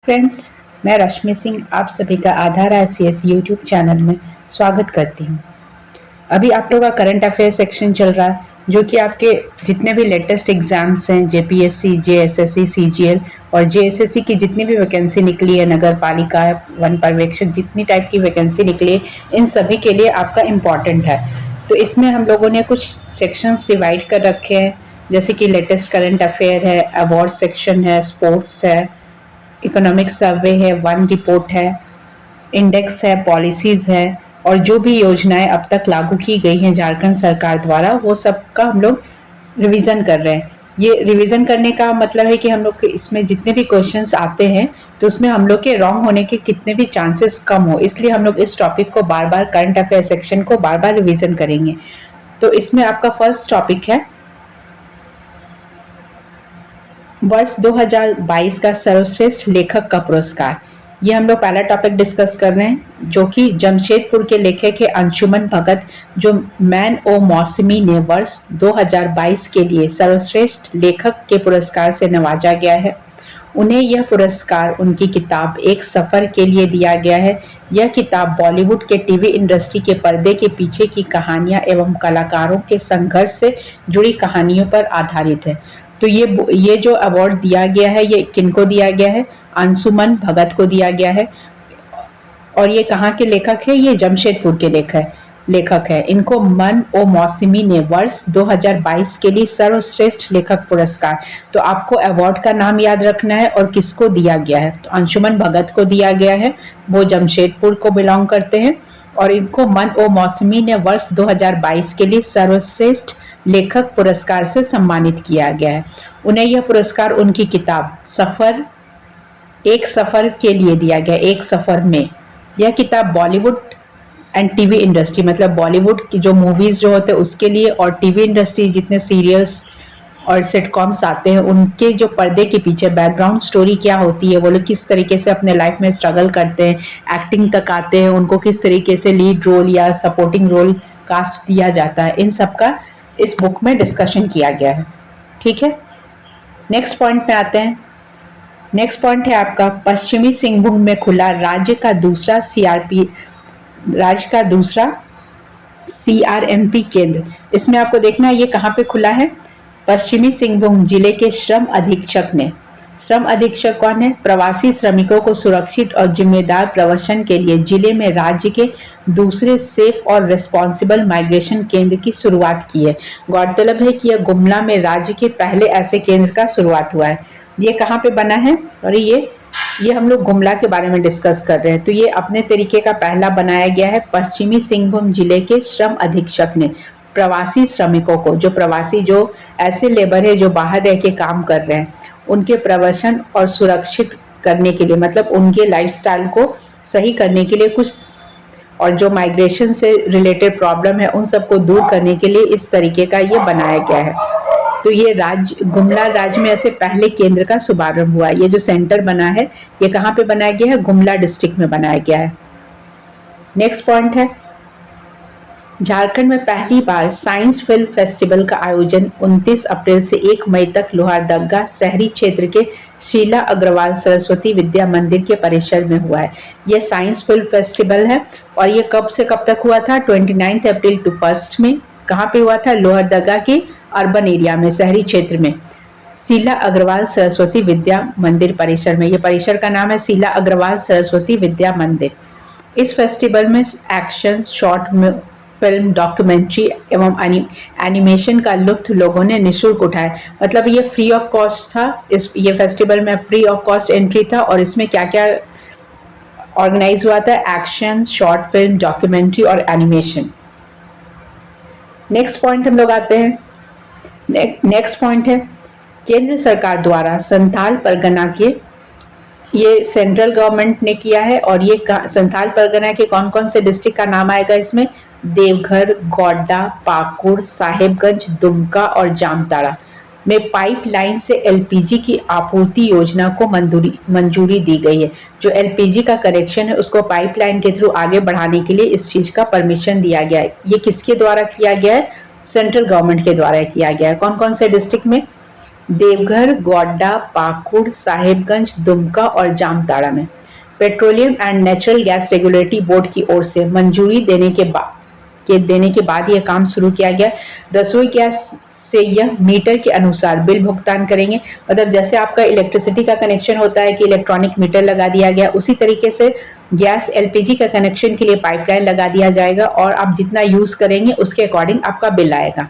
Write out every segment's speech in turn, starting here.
Friends, मैं रश्मि सिंह आप सभी का आधार ICS यूट्यूब चैनल में स्वागत करती हूँ। अभी आप लोगों का करंट अफेयर सेक्शन चल रहा है, जो कि आपके जितने भी लेटेस्ट एग्जाम्स हैं, JPSC, JSSC, CGL और JSSC की जितनी भी वैकेंसी निकली है, नगर पालिका, वन पर्यवेक्षक, जितनी टाइप की वैकेंसी निकली है, इन सभी के लिए आपका इम्पॉर्टेंट है। तो इसमें हम लोगों ने कुछ सेक्शंस डिवाइड कर रखे हैं, जैसे कि लेटेस्ट करंट अफेयर है, अवार्ड सेक्शन है, स्पोर्ट्स है, इकोनॉमिक सर्वे है, वन रिपोर्ट है, इंडेक्स है, पॉलिसीज है और जो भी योजनाएं अब तक लागू की गई हैं झारखंड सरकार द्वारा, वो सब का हम लोग रिवीजन कर रहे हैं। ये रिवीजन करने का मतलब है कि हम लोग इसमें जितने भी क्वेश्चंस आते हैं तो उसमें हम लोग के रॉन्ग होने के कितने भी चांसेस कम हो, इसलिए हम लोग इस टॉपिक को बार बार, करंट अफेयर सेक्शन को बार बार रिवीजन करेंगे। तो इसमें आपका फर्स्ट टॉपिक है वर्ष 2022 का सर्वश्रेष्ठ लेखक का पुरस्कार। ये हम लोग पहला टॉपिक डिस्कस कर रहे हैं, जो कि जमशेदपुर के लेखक है अंशुमन भगत, जो मैन ओ मौसमी ने वर्ष 2022 के लिए सर्वश्रेष्ठ लेखक के पुरस्कार से नवाजा गया है। उन्हें यह पुरस्कार उनकी किताब एक सफ़र के लिए दिया गया है। यह किताब बॉलीवुड के टीवी इंडस्ट्री के पर्दे के पीछे की कहानियां एवं कलाकारों के संघर्ष से जुड़ी कहानियों पर आधारित है। तो ये जो अवार्ड दिया गया है, ये किनको दिया गया है? अंशुमन भगत को दिया गया है। और ये कहाँ के लेखक है? ये जमशेदपुर के लेखक है। इनको मन ओ मौसमी ने वर्ष 2022 के लिए सर्वश्रेष्ठ लेखक पुरस्कार, तो आपको अवार्ड का नाम याद रखना है और किसको दिया गया है। तो अंशुमन भगत को दिया गया है, वो जमशेदपुर को बिलोंग करते हैं। और इनको मन ओ मौसमी ने वर्ष 2022 के लिए सर्वश्रेष्ठ लेखक पुरस्कार से सम्मानित किया गया है। उन्हें यह पुरस्कार उनकी किताब एक सफ़र के लिए दिया गया। एक सफ़र में यह किताब बॉलीवुड एंड टीवी इंडस्ट्री, मतलब बॉलीवुड की जो मूवीज़ जो होते हैं उसके लिए, और टीवी इंडस्ट्री जितने सीरियल्स और सिटकॉम्स आते हैं उनके जो पर्दे के पीछे बैकग्राउंड स्टोरी क्या होती है, वो लोग किस तरीके से अपने लाइफ में स्ट्रगल करते हैं, एक्टिंग तक आते हैं, उनको किस तरीके से लीड रोल या सपोर्टिंग रोल कास्ट दिया जाता है, इन सब का इस बुक में डिस्कशन किया गया है। ठीक है, नेक्स्ट पॉइंट पे आते हैं। नेक्स्ट पॉइंट है आपका पश्चिमी सिंहभूम में खुला राज्य का दूसरा CRMP केंद्र। इसमें आपको देखना है ये कहाँ पे खुला है। पश्चिमी सिंहभूम जिले के श्रम अधीक्षक कौन है? प्रवासी श्रमिकों को सुरक्षित और जिम्मेदार प्रवासन के लिए जिले में राज्य के दूसरे सेफ और रिस्पॉन्सिबल माइग्रेशन केंद्र की शुरुआत की है। गौरतलब है कि यह गुमला में राज्य के पहले ऐसे केंद्र का शुरुआत हुआ है। ये कहाँ पे बना है? सॉरी, ये हम लोग गुमला के बारे में डिस्कस कर रहे हैं। तो ये अपने तरीके का पहला बनाया गया है। पश्चिमी सिंहभूम जिले के श्रम अधीक्षक ने प्रवासी श्रमिकों को, जो ऐसे लेबर है जो बाहर रह के काम कर रहे हैं, उनके प्रवसन और सुरक्षित करने के लिए, मतलब उनके लाइफस्टाइल को सही करने के लिए कुछ, और जो माइग्रेशन से रिलेटेड प्रॉब्लम है उन सबको दूर करने के लिए इस तरीके का ये बनाया गया है। तो ये गुमला राज्य में ऐसे पहले केंद्र का शुभारंभ हुआ। ये जो सेंटर बना है ये कहाँ पे बनाया गया है? गुमला डिस्ट्रिक्ट में बनाया गया है। नेक्स्ट पॉइंट है झारखंड में पहली बार साइंस फिल्म फेस्टिवल का आयोजन 29 अप्रैल से 1 मई तक लोहारदगा शहरी क्षेत्र के शीला अग्रवाल सरस्वती विद्या मंदिर के परिसर में हुआ है। यह साइंस फिल्म फेस्टिवल है और ये कब से कब तक हुआ था? 29 अप्रैल टू 1 में। कहाँ पे हुआ था? लोहारदगा के अर्बन एरिया में, शहरी क्षेत्र में, शीला अग्रवाल सरस्वती विद्या मंदिर परिसर में। ये परिसर का नाम है शीला अग्रवाल सरस्वती विद्या मंदिर। इस फेस्टिवल में एक्शन, शॉर्ट फिल्म, डॉक्यूमेंट्री एवं एनिमेशन का लुत्फ लोगों ने निःशुल्क उठाया। मतलब ये फ्री ऑफ कॉस्ट था। ये फेस्टिवल में फ्री ऑफ कॉस्ट एंट्री था। और इसमें क्या क्या ऑर्गेनाइज हुआ था? एक्शन, शॉर्ट फिल्म, डॉक्यूमेंट्री और एनिमेशन। नेक्स्ट पॉइंट हम लोग आते हैं। नेक्स्ट पॉइंट है केंद्र सरकार द्वारा संथाल परगना के, ये सेंट्रल गवर्नमेंट ने किया है। और ये संथाल परगना के कौन कौन से डिस्ट्रिक्ट का नाम आएगा इसमें? देवघर, गोड्डा, पाकुड़, साहेबगंज, दुमका और जामताड़ा में पाइपलाइन से LPG की आपूर्ति योजना को मंजूरी दी गई है। जो LPG का कनेक्शन है उसको पाइपलाइन के थ्रू आगे बढ़ाने के लिए इस चीज का परमिशन दिया गया है। ये किसके द्वारा किया गया है? सेंट्रल गवर्नमेंट के द्वारा किया गया है। कौन कौन से डिस्ट्रिक्ट में? देवघर, गोड्डा, पाकुड़, साहिबगंज, दुमका और जामताड़ा में। Petroleum and natural gas regulatory board की ओर से मंजूरी देने के बाद यह काम शुरू किया गया। रसोई गैस से यह मीटर के अनुसार बिल भुगतान करेंगे। मतलब जैसे आपका इलेक्ट्रिसिटी का कनेक्शन होता है कि इलेक्ट्रॉनिक मीटर लगा दिया गया, उसी तरीके से गैस एलपीजी का कनेक्शन के लिए पाइपलाइन लगा दिया जाएगा और आप जितना यूज करेंगे उसके अकॉर्डिंग आपका बिल आएगा।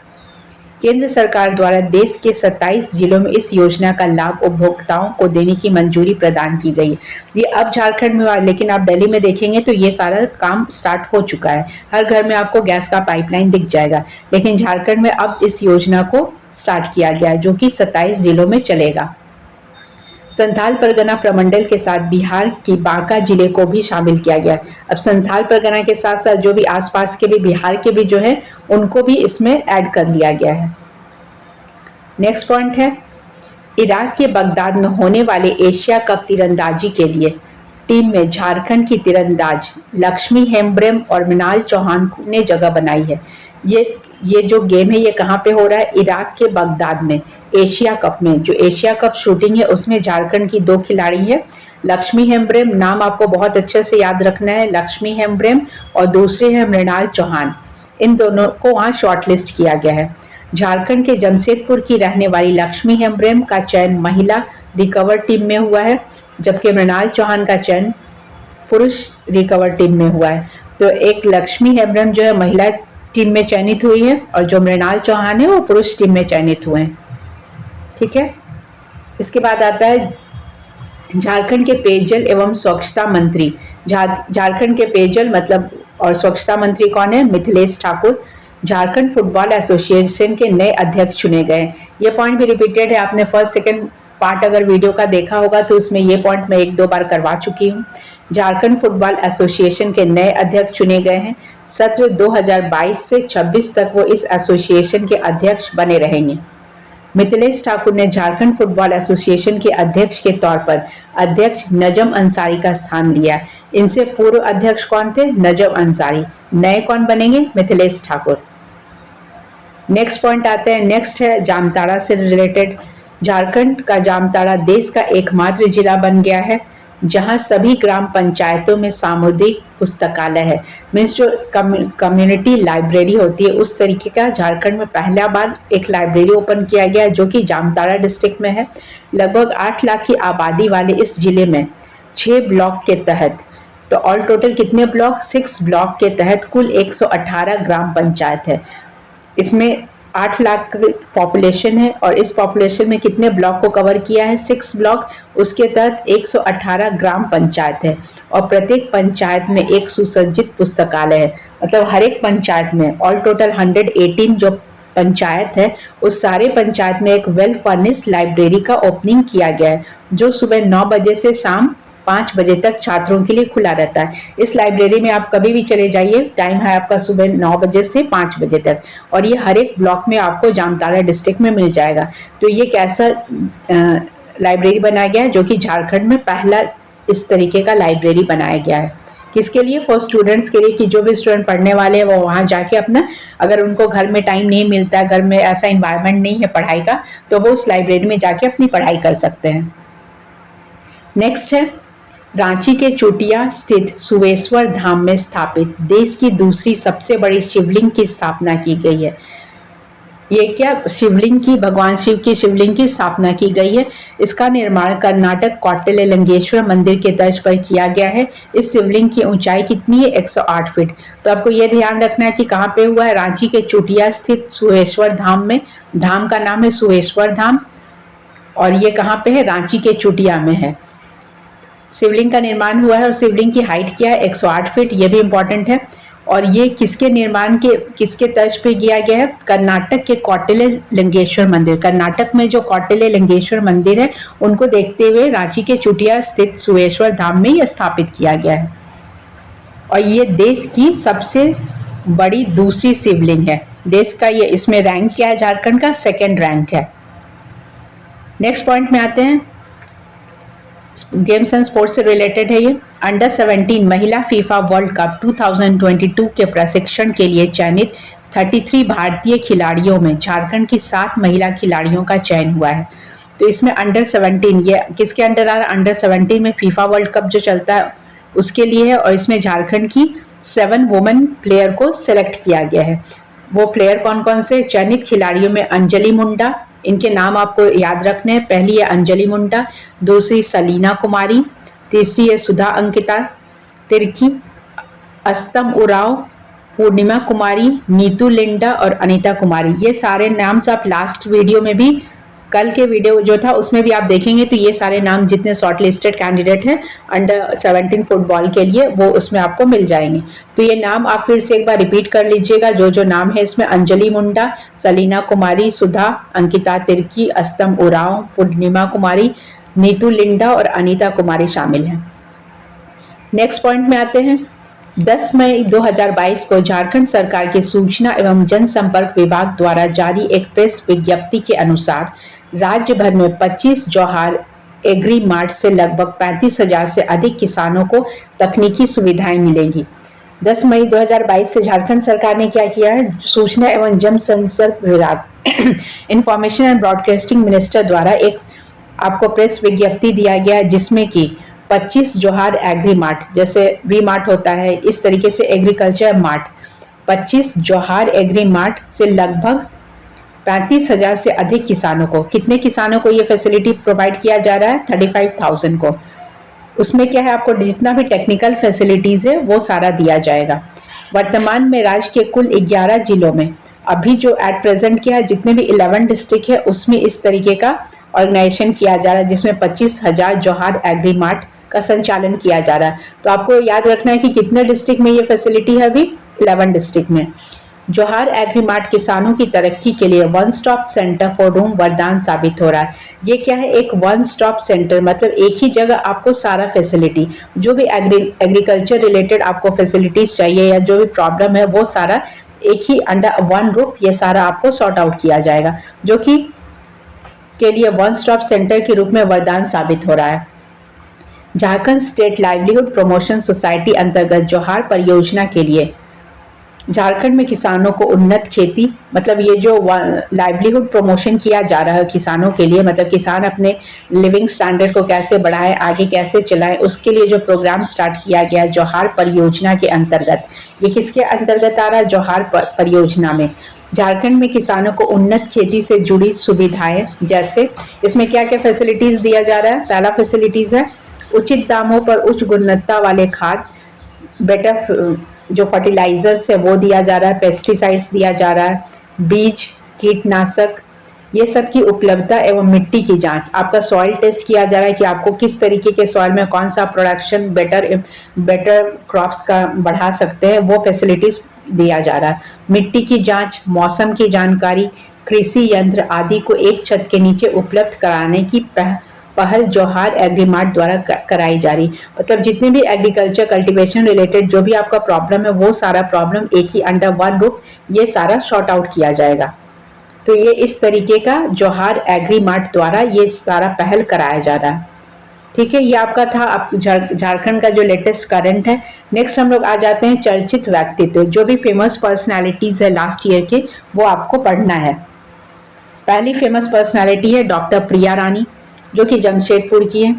केंद्र सरकार द्वारा देश के 27 जिलों में इस योजना का लाभ उपभोक्ताओं को देने की मंजूरी प्रदान की गई है। ये अब झारखंड में हुआ, लेकिन आप दिल्ली में देखेंगे तो ये सारा काम स्टार्ट हो चुका है। हर घर में आपको गैस का पाइपलाइन दिख जाएगा, लेकिन झारखंड में अब इस योजना को स्टार्ट किया गया है, जो कि 27 जिलों में चलेगा। संथाल परगना प्रमंडल के साथ बिहार की बांका जिले को भी शामिल किया गया। अब संथाल परगना के साथ साथ जो भी आसपास के भी बिहार के भी जो है उनको भी इसमें ऐड कर लिया गया है। नेक्स्ट पॉइंट है, इराक के बगदाद में होने वाले एशिया कप तीरंदाजी के लिए टीम में झारखंड की तीरंदाज लक्ष्मी हेम्ब्रम और मृणाल चौहान ने जगह बनाई है। ये जो गेम है ये कहाँ पे हो रहा है? इराक के बगदाद में एशिया कप में। जो एशिया कप शूटिंग है उसमें झारखंड की 2 खिलाड़ी है, लक्ष्मी हेम्ब्रम, नाम आपको बहुत अच्छे से याद रखना है, लक्ष्मी हेम्ब्रम, और दूसरे है मृणाल चौहान। इन दोनों को वहाँ शॉर्टलिस्ट किया गया है। झारखंड के जमशेदपुर की रहने वाली लक्ष्मी हेम्ब्रम का चयन महिला रिकवर टीम में हुआ है, जबकि मृणाल चौहान का चयन पुरुष रिकवर टीम में हुआ है। तो एक लक्ष्मी हेम्ब्रम जो है महिला टीम में चयनित हुई है और जो मृणाल चौहान है वो पुरुष टीम में चयनित हुए हैं। ठीक है, इसके बाद आता है झारखंड के पेयजल एवं स्वच्छता मंत्री। झारखंड के पेयजल मतलब और स्वच्छता मंत्री कौन है? मिथिलेश ठाकुर। झारखंड फुटबॉल एसोसिएशन के नए अध्यक्ष चुने गए। ये पॉइंट भी रिपीटेड है, आपने फर्स्ट सेकंड पार्ट अगर वीडियो का देखा होगा तो उसमें ये पॉइंट मैं 1-2 बार करवा चुकी हूँ। झारखंड फुटबॉल एसोसिएशन के नए अध्यक्ष चुने गए हैं। सत्र 2022 से 26 तक वो इस एसोसिएशन के अध्यक्ष बने रहेंगे। मिथिलेश ठाकुर ने झारखंड फुटबॉल एसोसिएशन के अध्यक्ष के तौर पर अध्यक्ष नजम अंसारी का स्थान लिया। इनसे पूर्व अध्यक्ष कौन थे? नजम अंसारी। नए कौन बनेंगे? मिथिलेश ठाकुर। नेक्स्ट पॉइंट आते हैं, नेक्स्ट है जामताड़ा से रिलेटेड। झारखंड का जामताड़ा देश का एकमात्र जिला बन गया है जहां सभी ग्राम पंचायतों में सामुदायिक पुस्तकालय है। मीन्स जो कम्युनिटी लाइब्रेरी होती है उस तरीके का झारखंड में पहला बार एक लाइब्रेरी ओपन किया गया है, जो कि जामताड़ा डिस्ट्रिक्ट में है। लगभग 8 लाख की आबादी वाले इस जिले में 6 ब्लॉक के तहत, तो ऑल टोटल कितने ब्लॉक? 6 ब्लॉक के तहत कुल 118 ग्राम पंचायत है। इसमें 8 लाख पॉपुलेशन है और इस पॉपुलेशन में कितने ब्लॉक को कवर किया है? 6 ब्लॉक। उसके तहत 118 ग्राम पंचायत है और प्रत्येक पंचायत में एक सुसज्जित पुस्तकालय है। मतलब हर एक पंचायत में ऑल टोटल 118 जो पंचायत है उस सारे पंचायत में एक वेल फर्निश्ड लाइब्रेरी का ओपनिंग किया गया है, जो सुबह 9 बजे से शाम 5 बजे तक छात्रों के लिए खुला रहता है। इस लाइब्रेरी में आप कभी भी चले जाइए, टाइम है आपका सुबह 9 बजे से 5 बजे तक, और ये हर एक ब्लॉक में आपको जामताड़ा डिस्ट्रिक्ट में मिल जाएगा। तो ये कैसा लाइब्रेरी बनाया गया है? जो कि झारखंड में पहला इस तरीके का लाइब्रेरी बनाया गया है। किसके लिए? फॉर स्टूडेंट्स के लिए, कि जो भी स्टूडेंट पढ़ने वाले हैं वो वहाँ जाके अपना, अगर उनको घर में टाइम नहीं मिलता है, घर में ऐसा इन्वायरमेंट नहीं है पढ़ाई का, तो वो उस लाइब्रेरी में जाके अपनी पढ़ाई कर सकते हैं। नेक्स्ट है, रांची के चोटिया स्थित सुवेश्वर धाम में स्थापित देश की दूसरी सबसे बड़ी शिवलिंग की स्थापना की गई है। ये क्या शिवलिंग की, भगवान शिव की शिवलिंग की स्थापना की गई है। इसका निर्माण कर्नाटक कौटिल्य लिंगेश्वर मंदिर के तर्ज पर किया गया है। इस शिवलिंग की ऊंचाई कितनी है? 108 फीट। तो आपको ये ध्यान रखना है कि कहाँ पे हुआ है? रांची के चोटिया स्थित सुवेश्वर धाम में। धाम का नाम है सुवेश्वर धाम और ये कहाँ पे है? रांची के चोटिया में है। शिवलिंग का निर्माण हुआ है और शिवलिंग की हाइट क्या है? 108 फीट। ये भी इंपॉर्टेंट है। और ये किसके तर्ज पे किया गया है? कर्नाटक के कौटिल्य लिंगेश्वर मंदिर। कर्नाटक में जो कौटिल्य लिंगेश्वर मंदिर है उनको देखते हुए रांची के चुटिया स्थित सुवेश्वर धाम में यह स्थापित किया गया है और ये देश की सबसे बड़ी दूसरी शिवलिंग है। देश का ये, इसमें रैंक क्या है? झारखंड का 2nd रैंक है। नेक्स्ट पॉइंट में आते हैं, गेम्स एंड स्पोर्ट्स से रिलेटेड है ये। अंडर 17 महिला फीफा वर्ल्ड कप 2022 के प्रशिक्षण के लिए चयनित 33 भारतीय खिलाड़ियों में झारखंड की 7 महिला खिलाड़ियों का चयन हुआ है। तो इसमें अंडर 17, ये किसके अंडर आ रहा है? अंडर 17 में फीफा वर्ल्ड कप जो चलता है उसके लिए है, और इसमें झारखंड की 7 वुमेन प्लेयर को सिलेक्ट किया गया है। वो प्लेयर कौन कौन से? चयनित खिलाड़ियों में अंजलि मुंडा, इनके नाम आपको याद रखने हैं। पहली है अंजलि मुंडा, दूसरी सलीना कुमारी, तीसरी है सुधा अंकिता तिर्की, अस्तम उराव, पूर्णिमा कुमारी, नीतू लिंडा और अनीता कुमारी। ये सारे नाम से आप लास्ट वीडियो में भी, कल के वीडियो जो था उसमें भी आप देखेंगे, तो ये सारे नाम जितने शॉर्ट लिस्टेड कैंडिडेट हैं अंडर 17 फुटबॉल के लिए वो उसमें आपको मिल जाएंगे। तो ये नाम आप फिर से एक बार रिपीट कर लीजिएगा। जो जो नाम है इसमें अंजलि मुंडा, सलीना कुमारी, सुधा अंकिता तिर्की, अस्तम उराव, पूर्णिमा कुमारी, नीतू लिंडा और अनीता कुमारी शामिल हैं। नेक्स्ट पॉइंट में आते हैं। 10 मई 2022 को झारखंड सरकार के सूचना एवं जनसंपर्क विभाग द्वारा जारी एक प्रेस विज्ञप्ति के अनुसार राज्य भर में 25 जौहार एग्री मार्ट से लगभग 35,000 से अधिक किसानों को तकनीकी सुविधाएं मिलेंगी। 10 मई 2022 से झारखंड सरकार ने क्या किया है? सूचना एवं जनसंपर्क विभाग इंफॉर्मेशन एंड ब्रॉडकास्टिंग मिनिस्टर द्वारा एक आपको प्रेस विज्ञप्ति दिया गया है, जिसमें कि 25 जौहार एग्री मार्ट, जैसे वी मार्ट होता है इस तरीके से एग्रीकल्चर मार्ट, 25 जौहार एग्री मार्ट से लगभग 35,000 से अधिक किसानों को, कितने किसानों को ये फैसिलिटी प्रोवाइड किया जा रहा है? 35,000 को। उसमें क्या है, आपको जितना भी टेक्निकल फैसिलिटीज है वो सारा दिया जाएगा। वर्तमान में राज्य के कुल 11 जिलों में अभी जो एट प्रेजेंट क्या है, जितने भी 11 डिस्ट्रिक्ट है उसमें इस तरीके का ऑर्गेनाइजेशन किया जा रहा है, जिसमें 25,000 जौहार एग्री मार्ट का संचालन किया जा रहा है। तो आपको याद रखना है कि कितने डिस्ट्रिक्ट में ये फैसिलिटी है? अभी 11 डिस्ट्रिक्ट में। जौहार एग्री मार्ट किसानों की तरक्की के लिए one stop centre for room वरदान साबित हो रहा है। ये क्या है? एक वन स्टॉप सेंटर, मतलब एक ही जगह आपको सारा फैसिलिटी, जो भी एग्रीकल्चर रिलेटेड आपको फैसिलिटीज चाहिए या जो भी प्रॉब्लम है वो सारा एक ही अंडर वन रूफ ये सारा आपको सॉर्ट आउट किया जाएगा, जो कि के लिए वन स्टॉप सेंटर के रूप में वरदान साबित हो रहा है। Jharkhand state livelihood promotion society अंतर्गत जौहार परियोजना के लिए झारखंड में किसानों को उन्नत खेती, मतलब ये जो लाइवलीहुड प्रमोशन किया जा रहा है किसानों के लिए, मतलब किसान अपने लिविंग स्टैंडर्ड को कैसे बढ़ाएं, आगे कैसे चलाएं, उसके लिए जो प्रोग्राम स्टार्ट किया गया जौहार परियोजना के अंतर्गत। ये किसके अंतर्गत आ रहा है? जौहार परियोजना में झारखंड में किसानों को उन्नत खेती से जुड़ी सुविधाएं, जैसे इसमें क्या क्या फैसिलिटीज दिया जा रहा है? पहला फैसिलिटीज है उचित दामों पर उच्च गुणवत्ता वाले खाद, बेटर जो फर्टिलाइजर्स है वो दिया जा रहा है, पेस्टिसाइड्स दिया जा रहा है, बीज, कीटनाशक, ये सब की उपलब्धता एवं मिट्टी की जांच, आपका सॉइल टेस्ट किया जा रहा है कि आपको किस तरीके के सॉइल में कौन सा प्रोडक्शन बेटर क्रॉप्स का बढ़ा सकते हैं, वो फैसिलिटीज दिया जा रहा है। मिट्टी की जांच, मौसम की जानकारी, कृषि यंत्र आदि को एक छत के नीचे उपलब्ध कराने की पहल जौहार एग्री मार्ट द्वारा कराई जा रही। मतलब जितने भी एग्रीकल्चर कल्टीवेशन रिलेटेड जो भी आपका प्रॉब्लम है वो सारा प्रॉब्लम एक ही अंडर वन रूफ ये सारा सॉर्ट आउट किया जाएगा। तो ये इस तरीके का जौहार एग्री मार्ट द्वारा ये सारा पहल कराया जा रहा है। ठीक है, ये आपका था झारखंड का जो लेटेस्ट करंट है। नेक्स्ट हम लोग आ जाते हैं चर्चित व्यक्तित्व, जो भी फेमस पर्सनालिटीज है लास्ट ईयर के वो आपको पढ़ना है। पहली फेमस पर्सनालिटी है डॉक्टर प्रिया रानी, जो कि जमशेदपुर की है।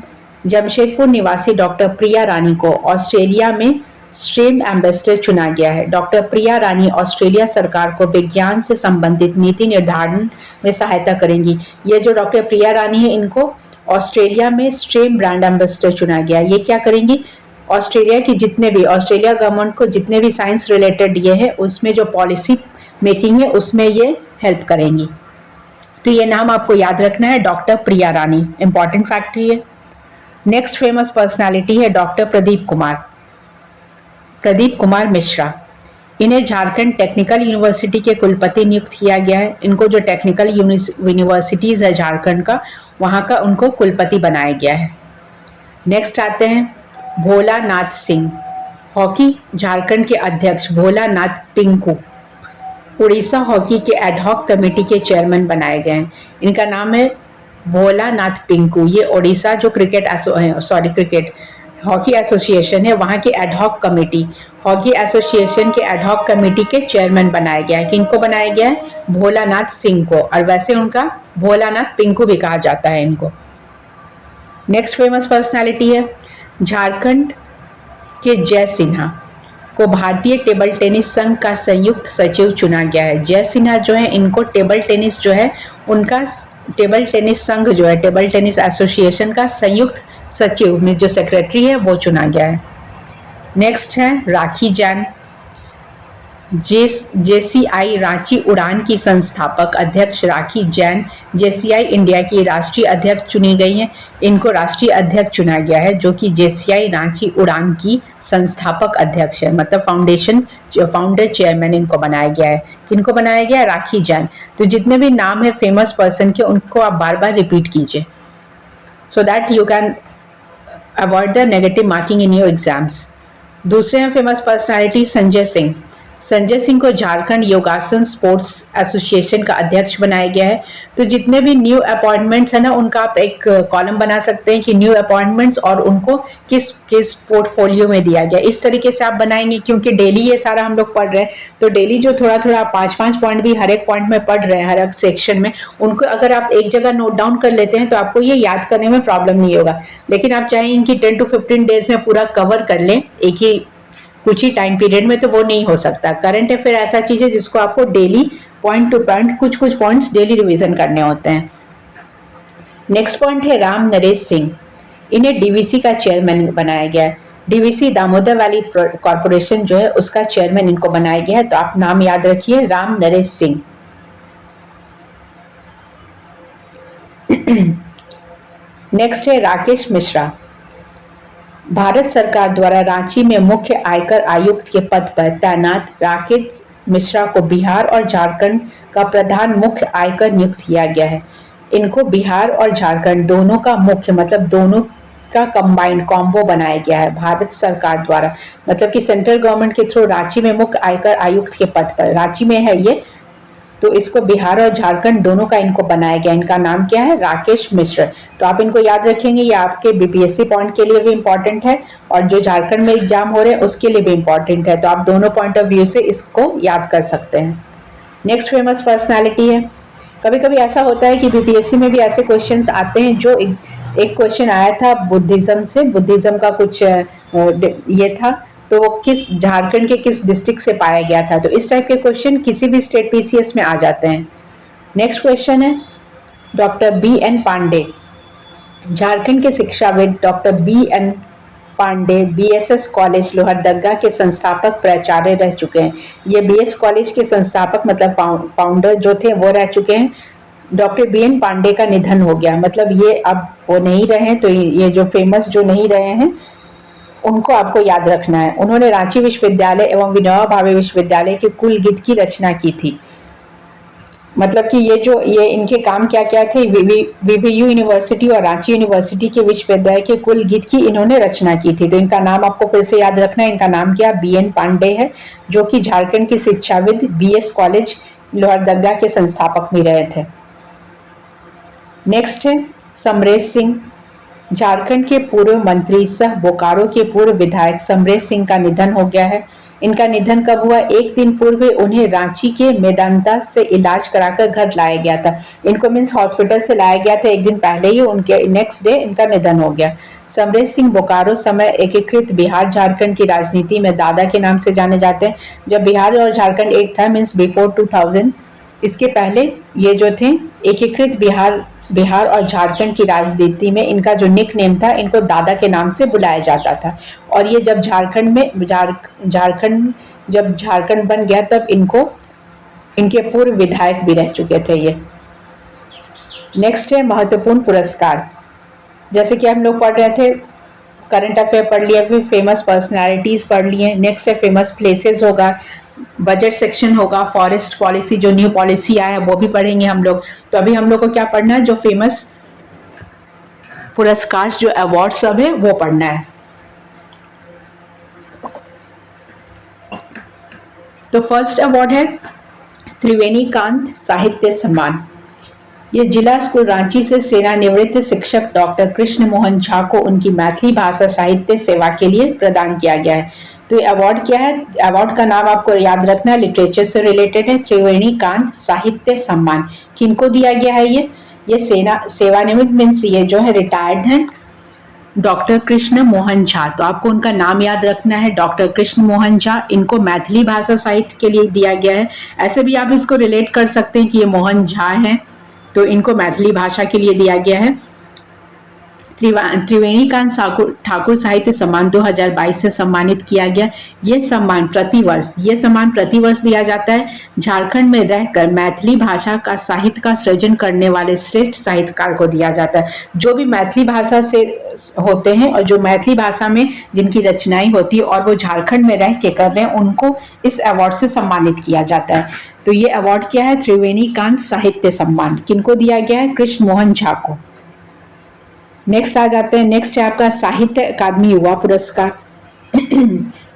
जमशेदपुर निवासी डॉक्टर प्रिया रानी को ऑस्ट्रेलिया में स्ट्रीम एम्बेसडर चुना गया है। डॉक्टर प्रिया रानी ऑस्ट्रेलिया सरकार को विज्ञान से संबंधित नीति निर्धारण में सहायता करेंगी। ये जो डॉक्टर प्रिया रानी है इनको ऑस्ट्रेलिया में स्ट्रीम ब्रांड एम्बेसडर चुना गया। ये क्या करेंगी? ऑस्ट्रेलिया की जितने भी, ऑस्ट्रेलिया गवर्नमेंट को जितने भी साइंस रिलेटेड ये है उसमें जो पॉलिसी मेकिंग है उसमें ये हेल्प करेंगी। तो ये नाम आपको याद रखना है, डॉक्टर प्रिया रानी, इंपॉर्टेंट फैक्ट है। नेक्स्ट फेमस पर्सनालिटी है डॉक्टर प्रदीप कुमार मिश्रा। इन्हें झारखंड टेक्निकल यूनिवर्सिटी के कुलपति नियुक्त किया गया है। इनको जो टेक्निकल यूनिवर्सिटीज है झारखंड का वहाँ का उनको कुलपति बनाया गया है। नेक्स्ट आते हैं भोलानाथ सिंह, हॉकी झारखंड के अध्यक्ष भोलानाथ पिंकू उड़ीसा हॉकी के एडहॉक कमेटी के चेयरमैन बनाए गए हैं। इनका नाम है भोलानाथ पिंकू। ये उड़ीसा जो हॉकी एसोसिएशन है वहाँ की एडहॉक कमेटी, हॉकी एसोसिएशन के एडहॉक कमेटी के चेयरमैन बनाया गया है। किनको बनाया गया है? भोलानाथ सिंह को, और वैसे उनका भोलानाथ पिंकू भी कहा जाता है इनको। नेक्स्ट फेमस पर्सनालिटी है झारखंड के जय सिन्हा को भारतीय टेबल टेनिस संघ का संयुक्त सचिव चुना गया है। जय सिन्हा जो है इनको टेबल टेनिस जो है उनका टेबल टेनिस संघ जो है टेबल टेनिस एसोसिएशन का संयुक्त सचिव में जो सेक्रेटरी है वो चुना गया है। नेक्स्ट है राखी जैन, जेसीआई रांची उड़ान की संस्थापक अध्यक्ष राखी जैन जेसीआई इंडिया की राष्ट्रीय अध्यक्ष चुनी गई हैं। इनको राष्ट्रीय अध्यक्ष चुना गया है जो कि जेसीआई रांची उड़ान की संस्थापक अध्यक्ष है, मतलब फाउंडर चेयरमैन इनको बनाया गया है। किनको बनाया गया है? राखी जैन। तो जितने भी नाम है फेमस पर्सन के उनको आप बार बार रिपीट कीजिए so that you can avoid the negative marking in your exams. दूसरे हैं फेमस पर्सनालिटी संजय सिंह। संजय सिंह को झारखंड योगासन स्पोर्ट्स एसोसिएशन का अध्यक्ष बनाया गया है। तो जितने भी न्यू अपॉइंटमेंट्स है ना उनका आप एक कॉलम बना सकते हैं कि न्यू अपॉइंटमेंट्स और उनको किस किस पोर्टफोलियो में दिया गया। इस तरीके से आप बनाएंगे क्योंकि डेली ये सारा हम लोग पढ़ रहे हैं, तो डेली जो थोड़ा थोड़ा 5-5 पॉइंट भी हर एक पॉइंट में पढ़ रहे हैं हर एक सेक्शन में, उनको अगर आप एक जगह नोट डाउन कर लेते हैं तो आपको ये याद करने में प्रॉब्लम नहीं होगा। लेकिन आप चाहें इनकी 10 to 15 डेज में पूरा कवर कर लें एक ही कुछ ही टाइम पीरियड में, तो वो नहीं हो सकता। करंट अफेयर ऐसा चीज है जिसको आपको डेली पॉइंट टू पॉइंट कुछ कुछ पॉइंट्स डेली रिवीजन करने होते हैं। नेक्स्ट पॉइंट है राम नरेश सिंह, इन्हें डीवीसी का चेयरमैन बनाया गया है। डीवीसी दामोदर वैली कॉर्पोरेशन जो है उसका चेयरमैन इनको बनाया गया है। तो आप नाम याद रखिए राम नरेश सिंह। नेक्स्ट है राकेश मिश्रा, भारत सरकार द्वारा रांची में मुख्य आयकर आयुक्त के पद पर तैनात राकेश मिश्रा को बिहार और झारखंड का प्रधान मुख्य आयकर नियुक्त किया गया है। इनको बिहार और झारखंड दोनों का मुख्य मतलब दोनों का कंबाइंड कॉम्बो बनाया गया है भारत सरकार द्वारा, मतलब कि सेंट्रल गवर्नमेंट के थ्रू रांची में मुख्य आयकर आयुक्त के पद पर, रांची में है ये, तो इसको बिहार और झारखंड दोनों का इनको बनाया गया। इनका नाम क्या है? राकेश मिश्र। तो आप इनको याद रखेंगे, ये आपके बीपीएससी पॉइंट के लिए भी इंपॉर्टेंट है और जो झारखंड में एग्जाम हो रहे हैं उसके लिए भी इंपॉर्टेंट है। तो आप दोनों पॉइंट ऑफ व्यू से इसको याद कर सकते हैं। नेक्स्ट फेमस पर्सनैलिटी है, कभी कभी ऐसा होता है कि बीपीएससी में भी ऐसे क्वेश्चंस आते हैं जो एक क्वेश्चन आया था बुद्धिज्म से, बुद्धिज्म का कुछ ये था, तो वो किस झारखंड के किस डिस्ट्रिक्ट से पाया गया था। तो इस टाइप के क्वेश्चन किसी भी स्टेट पीसीएस में आ जाते हैं। नेक्स्ट क्वेश्चन है doctor B N Pandey, Jharkhand के शिक्षाविद doctor B N Pandey BSS college Lohardaga के संस्थापक प्राचार्य रह चुके हैं। ये बीएस कॉलेज के संस्थापक मतलब फाउंडर जो थे वो रह चुके हैं। डॉक्टर बी एन पांडे का निधन हो गया, मतलब ये अब वो नहीं रहे, तो ये जो फेमस जो नहीं रहे हैं उनको आपको याद रखना है। उन्होंने रांची विश्वविद्यालय एवं विनोबा भावे विश्वविद्यालय के कुल गीत की रचना की थी। मतलब कि ये इनके काम क्या क्या थे, वीवीयू यूनिवर्सिटी और रांची यूनिवर्सिटी के विश्वविद्यालय के कुल गीत की इन्होंने रचना की थी। तो इनका नाम आपको फिर से याद रखना है। इनका नाम क्या? बी एन पांडे है, जो कि झारखंड के शिक्षाविद बीएस कॉलेज लोहरदगा के संस्थापक भी रहे थे। नेक्स्ट है समरेश सिंह, झारखंड के पूर्व मंत्री सह बोकारो के पूर्व विधायक समरेश सिंह का निधन हो गया है। इनका निधन कब हुआ? एक दिन पूर्व उन्हें रांची के मेदांता से इलाज कराकर घर लाया गया था। इनको मीन्स हॉस्पिटल से लाया गया था, एक दिन पहले ही उनके नेक्स्ट डे इनका निधन हो गया। समरेश सिंह बोकारो समय एकीकृत बिहार झारखंड की राजनीति में दादा के नाम से जाने जाते हैं। जब बिहार और झारखंड एक था मीन्स बिफोर 2000, इसके पहले ये जो थे एकीकृत बिहार और झारखंड की राजनीति में इनका जो निक नेम था, इनको दादा के नाम से बुलाया जाता था। और ये जब झारखंड बन गया तब इनके पूर्व विधायक भी रह चुके थे ये। नेक्स्ट है महत्वपूर्ण पुरस्कार, जैसे कि हम लोग पढ़ रहे थे करंट अफेयर पढ़ लिया, फिर फेमस पर्सनालिटीज पढ़ लिए। नेक्स्ट है फेमस प्लेसेस होगा, बजट सेक्शन होगा, फॉरेस्ट पॉलिसी जो न्यू पॉलिसी आया है वो भी पढ़ेंगे हम लोग। तो अभी हम लोग को क्या पढ़ना है? जो फेमस पुरस्कार जो अवार्ड सब है वो पढ़ना है। तो फर्स्ट अवार्ड है त्रिवेणी कांत साहित्य सम्मान। ये जिला स्कूल रांची से सेवानिवृत्त शिक्षक डॉक्टर कृष्ण मोहन झा को उनकी मैथिली भाषा साहित्य सेवा के लिए प्रदान किया गया है। तो ये अवार्ड क्या है? अवार्ड का नाम आपको याद रखना है, लिटरेचर से रिलेटेड है। त्रिवेणीकांत साहित्य सम्मान किनको दिया गया है? ये सेवानिवृत्त मीन्स ये जो है रिटायर्ड हैं, डॉक्टर कृष्ण मोहन झा। तो आपको उनका नाम याद रखना है, डॉक्टर कृष्ण मोहन झा। इनको मैथिली भाषा साहित्य के लिए दिया गया है। ऐसे भी आप इसको रिलेट कर सकते हैं कि ये मोहन झा हैं, तो इनको मैथिली भाषा के लिए दिया गया है। त्रिवेणीकांत ठाकुर साहित्य सम्मान 2022 से सम्मानित किया गया। ये सम्मान प्रतिवर्ष दिया जाता है। झारखंड में रहकर मैथिली भाषा का साहित्य का सृजन करने वाले श्रेष्ठ साहित्यकार को दिया जाता है। जो भी मैथिली भाषा से होते हैं और जो मैथिली भाषा में जिनकी रचनाएं होती है और वो झारखंड में रह के कर रहे हैं, उनको इस अवार्ड से सम्मानित किया जाता है। तो ये अवार्ड क्या है? त्रिवेणीकांत साहित्य सम्मान। किनको दिया गया है? कृष्ण मोहन झा को। नेक्स्ट आ जाते हैं। नेक्स्ट है आपका साहित्य अकादमी युवा पुरस्कार।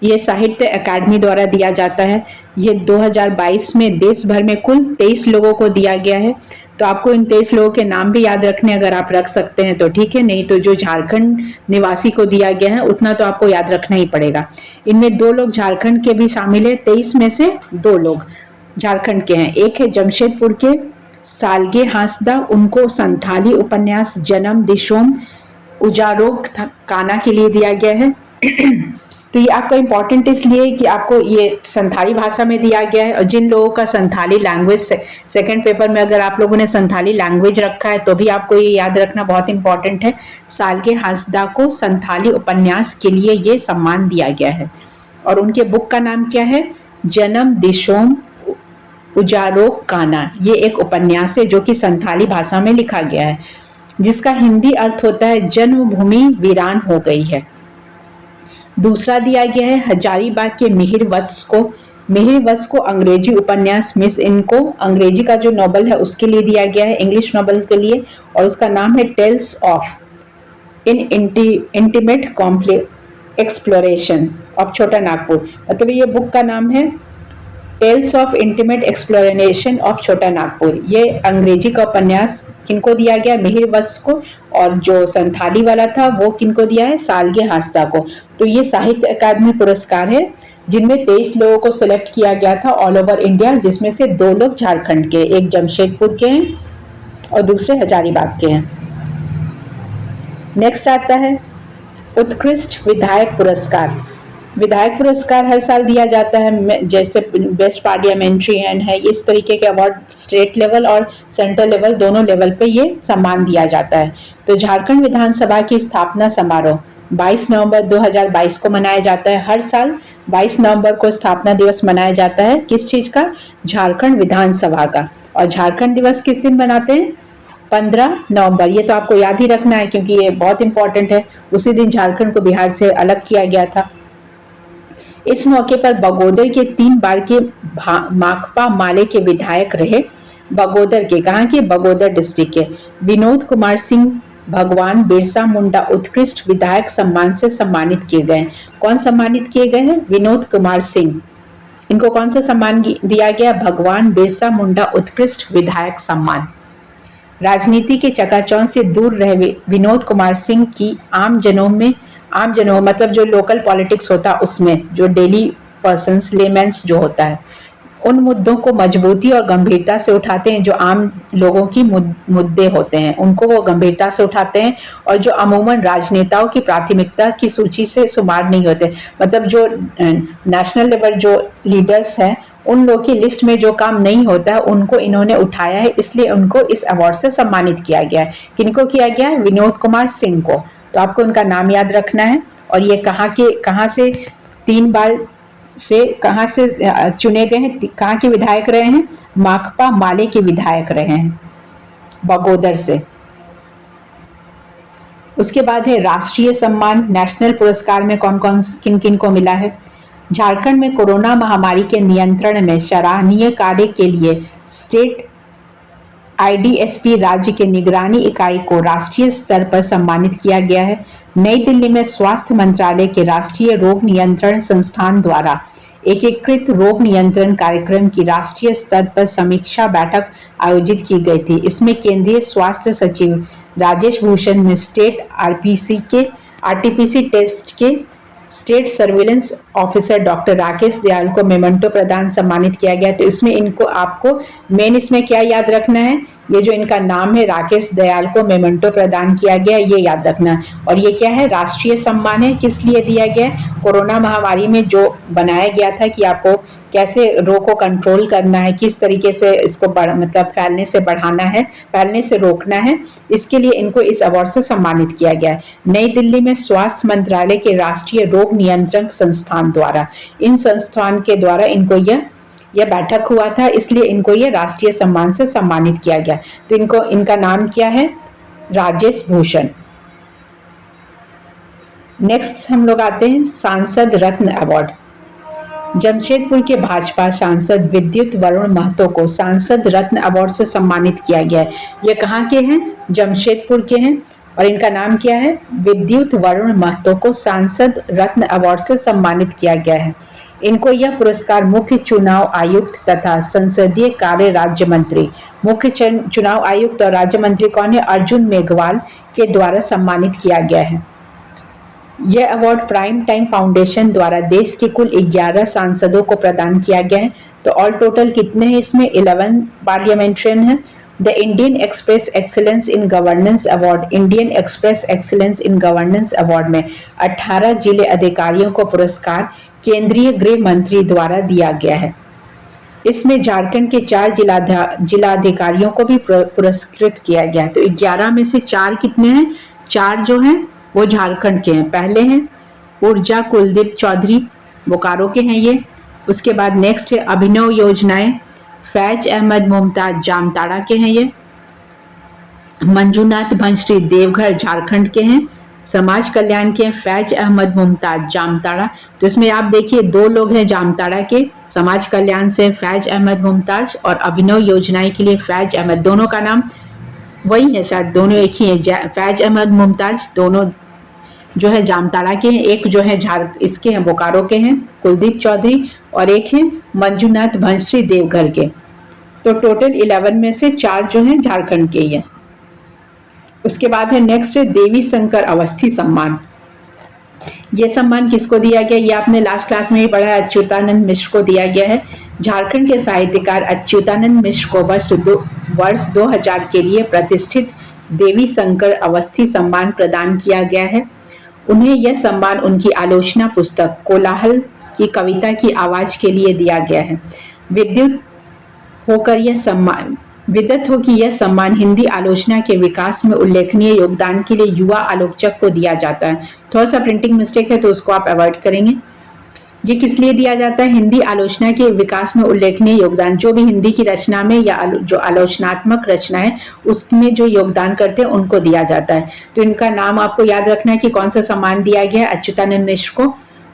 ये साहित्य अकादमी द्वारा दिया जाता है। ये 2022 में देश भर में कुल 23 लोगों को दिया गया है। तो आपको इन 23 लोगों के नाम भी याद रखने, अगर आप रख सकते हैं तो ठीक है, नहीं तो जो झारखंड निवासी को दिया गया है उतना तो आपको याद रखना ही पड़ेगा। इनमें 2 लोग झारखंड के भी शामिल है। 23 में से 2 लोग झारखंड के हैं। एक है जमशेदपुर के सालगे हांसदा, उनको संथाली उपन्यास जन्म दिशोम उजारोग काना के लिए दिया गया है। तो ये आपका इम्पोर्टेंट इसलिए कि आपको ये संथाली भाषा में दिया गया है, और जिन लोगों का संथाली लैंग्वेज सेकंड पेपर में अगर आप लोगों ने संथाली लैंग्वेज रखा है तो भी आपको ये याद रखना बहुत इंपॉर्टेंट है। सालगे हांसदा को संथाली उपन्यास के लिए ये सम्मान दिया गया है। और उनके बुक का नाम क्या है? जन्म दिशोम उजारोग काना। ये एक उपन्यास है जो कि संथाली भाषा में लिखा गया है, जिसका हिंदी अर्थ होता है जन्मभूमि वीरान हो गई है। दूसरा दिया गया है हजारीबाग के मिहिर वत्स को अंग्रेजी उपन्यास मिस इनको अंग्रेजी का जो नॉवल है उसके लिए दिया गया है, इंग्लिश नॉवल के लिए, और उसका नाम है tales of in intimate complex exploration of Chhota Nagpur. मतलब ये बुक का नाम है tales of intimate exploration of Chhota Nagpur. ये अंग्रेजी का उपन्यास किनको दिया गया? मिहिर वत्स को। और जो संथाली वाला था वो किनको दिया है? सालगे हांसदा को। तो ये साहित्य अकादमी पुरस्कार है जिनमें 23 लोगों को सिलेक्ट किया गया था ऑल ओवर इंडिया, जिसमें से 2 लोग झारखंड के, एक जमशेदपुर के हैं और दूसरे हजारीबाग के हैं। नेक्स्ट आता है उत्कृष्ट विधायक पुरस्कार। विधायक पुरस्कार हर साल दिया जाता है, जैसे बेस्ट पार्लियामेंट्रियन है, इस तरीके के अवार्ड स्टेट लेवल और सेंट्रल लेवल दोनों लेवल पे ये सम्मान दिया जाता है। तो झारखंड विधानसभा की स्थापना समारोह 22 नवंबर 2022 को मनाया जाता है। हर साल 22 नवंबर को स्थापना दिवस मनाया जाता है। किस चीज का? झारखंड विधानसभा का। और झारखंड दिवस किस दिन मनाते हैं? 15 नवंबर। ये तो आपको याद ही रखना है क्योंकि ये बहुत इंपॉर्टेंट है। उसी दिन झारखंड को बिहार से अलग किया गया था। इस मौके पर बगोदर के 3 बार के माकपा माले के विधायक रहे। बगोदर के, कहाँ के? बगोदर डिस्ट्रिक्ट के विनोद कुमार सिंह भगवान बिरसा मुंडा उत्कृष्ट विधायक सम्मान से सम्मानित किए गए। कौन सम्मानित किए गए हैं? विनोद कुमार सिंह। इनको कौन सा सम्मान दिया गया? भगवान बिरसा मुंडा उत्कृष्ट विधायक सम्मान। राजनीति के चकाचौंध से दूर रहे विनोद कुमार सिंह की आम जनों मतलब जो लोकल पॉलिटिक्स होता उसमें जो डेली पर्सन्स लेमेंस जो होता है उन मुद्दों को मजबूती और गंभीरता से उठाते हैं। जो आम लोगों की मुद्दे होते हैं उनको वो गंभीरता से उठाते हैं, और जो अमूमन राजनेताओं की प्राथमिकता की सूची से शुमार नहीं होते, मतलब जो नेशनल लेवल जो लीडर्स हैं उन लोगों की लिस्ट में जो काम नहीं होता है उनको इन्होंने उठाया है, इसलिए उनको इस अवार्ड से सम्मानित किया गया है। किनको किया गया है? विनोद कुमार सिंह को। तो आपको उनका नाम याद रखना है। और ये कहाँ से 3 बार से कहाँ से चुने गए हैं, कहाँ के विधायक रहे हैं? माकपा माले के विधायक रहे हैं, बगोदर से। उसके बाद है राष्ट्रीय सम्मान। नेशनल पुरस्कार में किन किन को मिला है? झारखंड में कोरोना महामारी के नियंत्रण में सराहनीय कार्य के लिए स्टेट आईडीएसपी राज्य के निगरानी इकाई को राष्ट्रीय स्तर पर सम्मानित किया गया है। नई दिल्ली में स्वास्थ्य मंत्रालय के राष्ट्रीय रोग नियंत्रण संस्थान द्वारा एकीकृत रोग नियंत्रण कार्यक्रम की राष्ट्रीय स्तर पर समीक्षा बैठक आयोजित की गई थी। इसमें केंद्रीय स्वास्थ्य सचिव राजेश भूषण में आरटीपीसी टेस्ट के state surveillance officer doctor Rakesh Dayal को मेमेंटो प्रदान सम्मानित किया गया। तो इसमें इनको आपको मेन इसमें क्या याद रखना है, ये जो इनका नाम है राकेश दयाल को मेमेंटो प्रदान किया गया, ये याद रखना है। और ये क्या है, राष्ट्रीय सम्मान है। किस लिए दिया गया? कोरोना महामारी में जो बनाया गया था कि आपको कैसे रोग को कंट्रोल करना है, किस तरीके से इसको मतलब फैलने से बढ़ाना है, फैलने से रोकना है, इसके लिए इनको इस अवार्ड से सम्मानित किया गया है। नई दिल्ली में स्वास्थ्य मंत्रालय के राष्ट्रीय रोग नियंत्रण संस्थान द्वारा, इन संस्थान के द्वारा इनको यह बैठक हुआ था, इसलिए इनको यह राष्ट्रीय सम्मान से सम्मानित किया गया। तो इनका नाम क्या है? राजेश भूषण। नेक्स्ट हम लोग आते हैं सांसद रत्न अवार्ड। जमशेदपुर के भाजपा सांसद विद्युत वरुण महतो को सांसद रत्न अवार्ड से सम्मानित किया गया है। ये कहाँ के हैं? जमशेदपुर के हैं। और इनका नाम क्या है? विद्युत वरुण महतो को सांसद रत्न अवार्ड से सम्मानित किया गया है। इनको यह पुरस्कार मुख्य चुनाव आयुक्त तथा संसदीय कार्य राज्य मंत्री, मुख्य चुनाव आयुक्त और राज्य मंत्री कौन है? अर्जुन मेघवाल के द्वारा सम्मानित किया गया है। यह अवार्ड प्राइम टाइम फाउंडेशन द्वारा देश के कुल 11 सांसदों को प्रदान किया गया है। तो ऑल टोटल कितने हैं इसमें? 11 पार्लियामेंट्रियन है। The Indian express excellence in governance award, Indian express excellence in governance award में 18 जिले अधिकारियों को पुरस्कार केंद्रीय गृह मंत्री द्वारा दिया गया है। इसमें झारखंड के 4 जिलाधिकारियों को भी पुरस्कृत किया गया है। तो 11 में से 4 कितने हैं? 4 जो हैं वो झारखंड के हैं। पहले हैं ऊर्जा कुलदीप चौधरी, बोकारो के हैं ये। उसके बाद नेक्स्ट है अभिनव योजनाएं, फैज अहमद मुमताज जामताड़ा के हैं ये। मंजूनाथ भंसरी देवघर झारखंड के हैं। समाज कल्याण के फैज अहमद मुमताज जामताड़ा। तो इसमें आप देखिए 2 लोग हैं जामताड़ा के, समाज कल्याण से फैज अहमद मुमताज, और अभिनव योजनाएं के लिए फैज अहमद। दोनों का नाम वही है, शायद दोनों एक ही है। फैज अहमद मुमताज दोनों जो है जामताड़ा के हैं, एक जो है इसके हैं बोकारो के हैं कुलदीप चौधरी, और एक है मंजूनाथ भंसरी देवघर के। तो टोटल 11 में से 4 जो हैं झारखंड के ही हैं। उसके बाद है नेक्स्ट है देवी शंकर अवस्थी सम्मान। ये सम्मान किसको दिया गया? ये आपने लास्ट क्लास में ही पढ़ा है, अच्युतानंद मिश्र को दिया गया है। झारखंड के साहित्यकार अच्युतानंद मिश्र को वर्ष 2000 के लिए प्रतिष्ठित देवी शंकर अवस्थी सम्मान प्रदान किया गया है। उन्हें यह सम्मान उनकी आलोचना पुस्तक कोलाहल की कविता की आवाज के लिए दिया गया है। विदित हो कि यह सम्मान हिंदी आलोचना के विकास में उल्लेखनीय योगदान के लिए युवा आलोचक को दिया जाता है। थोड़ा सा प्रिंटिंग मिस्टेक है तो उसको आप अवॉइड करेंगे। ये किस लिए दिया जाता है? हिंदी आलोचना के विकास में उल्लेखनीय योगदान, जो भी हिंदी की रचना में या जो आलोचनात्मक रचना है उसमें जो योगदान करते हैं उनको दिया जाता है। तो इनका नाम आपको याद रखना है कि कौन सा सम्मान दिया गया है। अच्युतानंद मिश्र को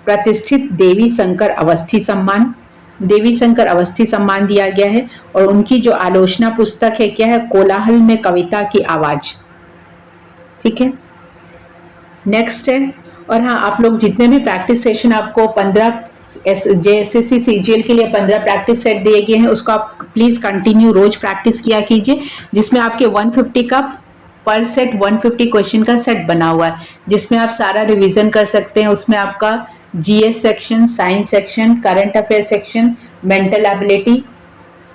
प्रतिष्ठित देवी शंकर अवस्थी सम्मान, देवी शंकर अवस्थी सम्मान दिया गया है। और उनकी जो आलोचना पुस्तक है क्या है? कोलाहल में कविता की आवाज। ठीक है, नेक्स्ट है। और हाँ, आप लोग जितने भी प्रैक्टिस सेशन आपको 15 JSSC CGL के लिए 15 प्रैक्टिस सेट दिए गए हैं, उसको आप प्लीज कंटिन्यू रोज प्रैक्टिस किया कीजिए, जिसमें आपके 150 का पर सेट 150 क्वेश्चन का सेट बना हुआ है, जिसमें आप सारा रिवीजन कर सकते हैं। उसमें आपका GS section, science section, current affair section, mental ability,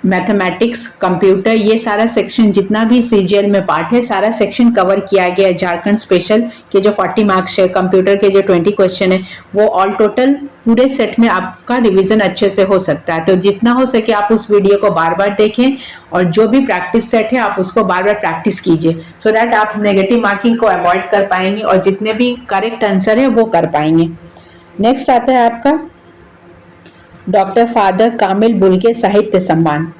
mathematics, computer, ये सारा सेक्शन जितना भी CGL में पार्ट है सारा सेक्शन कवर किया गया है। झारखंड स्पेशल के जो 40 मार्क्स है, कंप्यूटर के जो 20 क्वेश्चन है, वो ऑल टोटल पूरे सेट में आपका रिवीजन अच्छे से हो सकता है। तो जितना हो सके आप उस वीडियो को बार बार देखें, और जो भी प्रैक्टिस सेट है आप उसको बार बार प्रैक्टिस कीजिए, सो दैट आप नेगेटिव मार्किंग को अवॉइड कर पाएंगे और जितने भी करेक्ट आंसर है वो कर पाएंगे। नेक्स्ट आता है आपका डॉक्टर फादर कामिल बुल्के साहित्य सम्मान।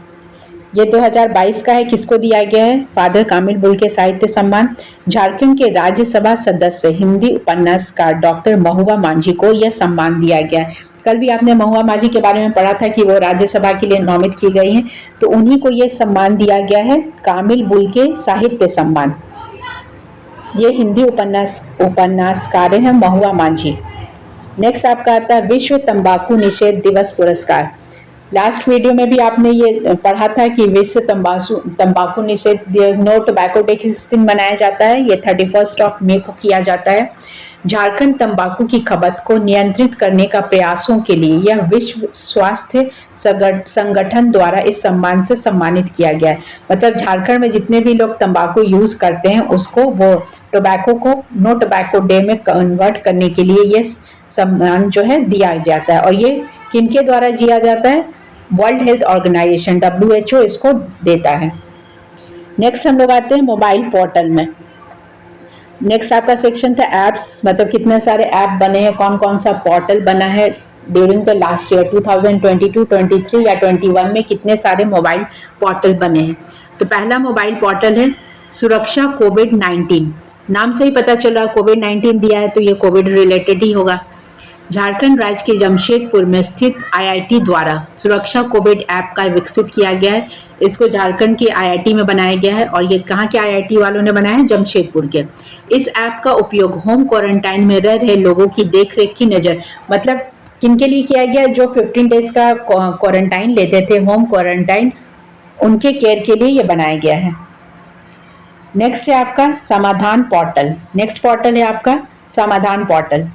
ये 2022 का है। किसको दिया गया है? फादर कामिल बुल्के साहित्य सम्मान। झारखंड के राज्यसभा सदस्य हिंदी उपन्यासकार डॉक्टर महुआ मांझी को यह सम्मान दिया गया है। कल भी आपने महुआ मांझी के बारे में पढ़ा था कि वो राज्यसभा के लिए नॉमिनेट की गई हैं, तो उन्हीं को यह सम्मान दिया गया है, कामिल बुल्के साहित्य सम्मान। ये हिंदी उपन्यासकार हैं महुआ मांझी। नेक्स्ट आपका आता है विश्व तंबाकू निषेध दिवस पुरस्कार। लास्ट वीडियो में भी आपने ये पढ़ा था कि विश्व तंबाकू निषेध नो टोबैको डे किस दिन मनाया जाता है। ये 31 मई को किया जाता है। झारखंड तंबाकू की खपत को नियंत्रित करने का प्रयासों के लिए यह विश्व स्वास्थ्य संगठन द्वारा इस सम्मान से सम्मानित किया गया है। मतलब झारखंड में जितने भी लोग तंबाकू यूज करते हैं उसको वो टोबैको को नो टोबैको डे में कन्वर्ट करने के लिए ये सम्मान जो है दिया जाता है। और ये किनके द्वारा दिया जाता है? वर्ल्ड हेल्थ ऑर्गेनाइजेशन WHO इसको देता है। नेक्स्ट हम लोग आते हैं मोबाइल पोर्टल में। नेक्स्ट आपका सेक्शन था एप्स, मतलब कितने सारे ऐप बने हैं, कौन कौन सा पोर्टल बना है ड्यूरिंग द लास्ट ईयर 2022, 23 या 21 में कितने सारे मोबाइल पोर्टल बने हैं। तो पहला मोबाइल पोर्टल है सुरक्षा कोविड-19। नाम से ही पता चल रहा कोविड-19 दिया है तो ये कोविड रिलेटेड ही होगा। झारखंड राज्य के जमशेदपुर में स्थित IIT द्वारा सुरक्षा कोविड ऐप का विकसित किया गया है। इसको झारखंड के IIT में बनाया गया है और ये कहाँ के IIT वालों ने बनाया है? जमशेदपुर के। इस ऐप का उपयोग होम क्वारंटाइन में रह रहे लोगों की देखरेख की नज़र, मतलब किनके लिए किया गया? जो 15 डेज का क्वारंटाइन लेते थे, होम क्वारंटाइन, उनके केयर के लिए ये बनाया गया है। नेक्स्ट है आपका समाधान पोर्टल। नेक्स्ट पोर्टल है आपका समाधान पोर्टल।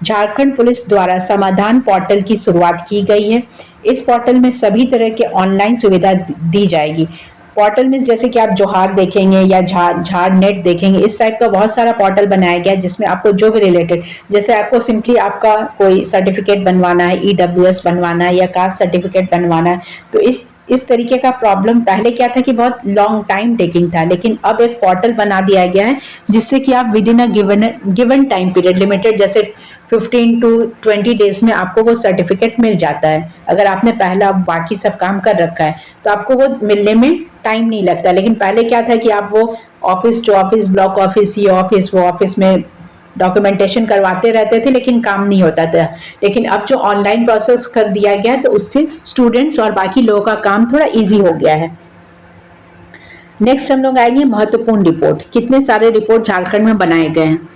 झारखंड पुलिस द्वारा समाधान पोर्टल की शुरुआत की गई है। इस पोर्टल में सभी तरह के ऑनलाइन सुविधा दी जाएगी। पोर्टल में जैसे कि आप जोहार देखेंगे या झाड़ नेट देखेंगे, इस टाइप का बहुत सारा पोर्टल बनाया गया है जिसमें आपको जो भी रिलेटेड, जैसे आपको सिंपली आपका कोई सर्टिफिकेट बनवाना है, EWS बनवाना है या कास्ट सर्टिफिकेट बनवाना है, तो इस तरीके का प्रॉब्लम पहले क्या था कि बहुत लॉन्ग टाइम टेकिंग था, लेकिन अब एक पोर्टल बना दिया गया है जिससे कि आप with in a given time period limited, जैसे 15 to 20 डेज में आपको वो सर्टिफिकेट मिल जाता है। अगर आपने पहला बाकी सब काम कर रखा है तो आपको वो मिलने में टाइम नहीं लगता। लेकिन पहले क्या था कि आप वो office to office, block office, ये ऑफिस, वो ऑफिस में डॉक्यूमेंटेशन करवाते रहते थे लेकिन काम नहीं होता था। लेकिन अब जो ऑनलाइन प्रोसेस कर दिया गया है तो उससे स्टूडेंट्स और बाकी लोगों का काम थोड़ा इजी हो गया है। नेक्स्ट हम लोग आएंगे महत्वपूर्ण रिपोर्ट। कितने सारे रिपोर्ट झारखंड में बनाए गए हैं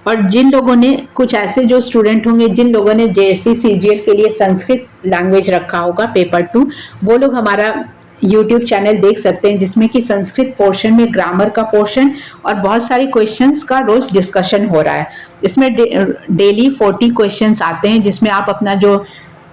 और जिन लोगों ने, कुछ ऐसे जो स्टूडेंट होंगे जिन लोगों ने JSC CGL के लिए संस्कृत लैंग्वेज रखा होगा पेपर 2, वो लोग हमारा YouTube चैनल देख सकते हैं जिसमें कि संस्कृत पोर्शन में ग्रामर का पोर्शन और बहुत सारे क्वेश्चंस का रोज डिस्कशन हो रहा है। इसमें डेली 40 क्वेश्चंस आते हैं जिसमें आप अपना जो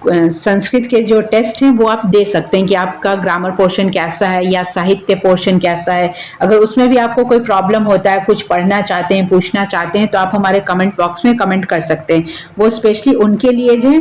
संस्कृत के जो टेस्ट हैं वो आप दे सकते हैं कि आपका ग्रामर पोर्शन कैसा है या साहित्य पोर्शन कैसा है। अगर उसमें भी आपको कोई प्रॉब्लम होता है, कुछ पढ़ना चाहते हैं, पूछना चाहते हैं, तो आप हमारे कमेंट बॉक्स में कमेंट कर सकते हैं। वो स्पेशली उनके लिए जो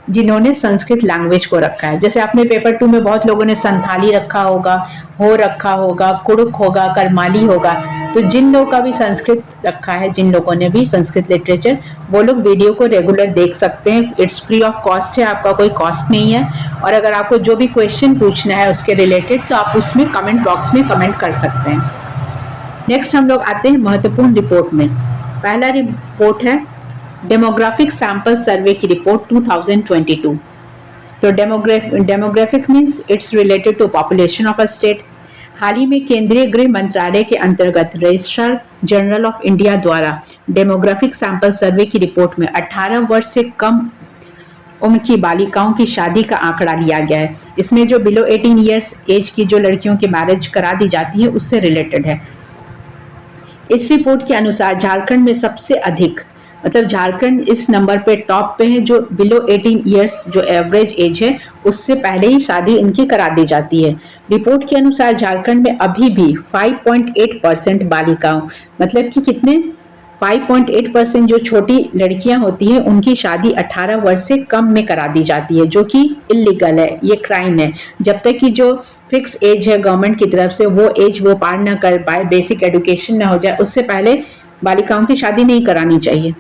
जिन्होंने संस्कृत लैंग्वेज को रखा है। जैसे आपने पेपर 2 में बहुत लोगों ने संथाली रखा होगा, हो रखा होगा, कुड़ुक होगा, करमाली होगा, तो जिन लोगों का भी संस्कृत रखा है, जिन लोगों ने भी संस्कृत लिटरेचर, वो लोग वीडियो को रेगुलर देख सकते हैं। इट्स फ्री ऑफ कॉस्ट है, आपका कोई कॉस्ट नहीं है। और अगर आपको जो भी क्वेश्चन पूछना है उसके रिलेटेड तो आप उसमें कमेंट बॉक्स में कमेंट कर सकते हैं। नेक्स्ट हम लोग आते हैं महत्वपूर्ण रिपोर्ट में। पहला रिपोर्ट है डेमोग्राफिक सैंपल सर्वे की रिपोर्ट 2022। तो demographic means it's related to population of a state. हाल ही में केंद्रीय गृह मंत्रालय के अंतर्गत रजिस्ट्रार जनरल ऑफ इंडिया द्वारा डेमोग्राफिक सैंपल सर्वे की रिपोर्ट में 18 वर्ष से कम उम्र की बालिकाओं की शादी का आंकड़ा लिया गया है। इसमें जो बिलो 18 ईयर्स एज की जो लड़कियों की मैरिज करा दी जाती है उससे रिलेटेड है। इस रिपोर्ट के अनुसार झारखंड में सबसे अधिक, मतलब झारखंड इस नंबर पे टॉप पे है, जो बिलो 18 ईयर्स जो एवरेज एज है उससे पहले ही शादी इनकी करा दी जाती है। रिपोर्ट के अनुसार झारखंड में अभी भी 5.8% बालिकाओं, मतलब कि कितने, 5.8% जो छोटी लड़कियां होती हैं उनकी शादी 18 वर्ष से कम में करा दी जाती है, जो कि इलीगल है, ये क्राइम है। जब तक कि जो फिक्स एज है गवर्नमेंट की तरफ से वो एज वो पार ना कर पाए, बेसिक एजुकेशन ना हो जाए, उससे पहले बालिकाओं की शादी नहीं करानी चाहिए।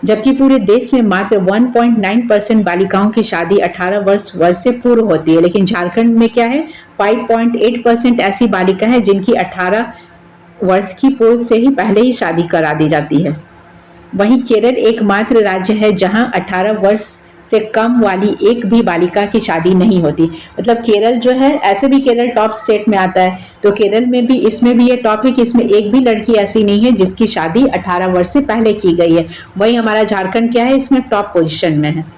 जबकि पूरे देश में मात्र 1.9% बालिकाओं की शादी 18 वर्ष से पूर्व होती है, लेकिन झारखंड में क्या है, 5.8% ऐसी बालिका है जिनकी 18 वर्ष की पूर्व से ही पहले ही शादी करा दी जाती है। वहीं केरल एकमात्र राज्य है जहां 18 वर्ष से कम वाली एक भी बालिका की शादी नहीं होती। मतलब केरल जो है, ऐसे भी केरल टॉप स्टेट में आता है, तो केरल में भी, इसमें भी ये टॉप है कि इसमें एक भी लड़की ऐसी नहीं है जिसकी शादी 18 वर्ष से पहले की गई है। वही हमारा झारखंड क्या है, इसमें टॉप पोजीशन में है।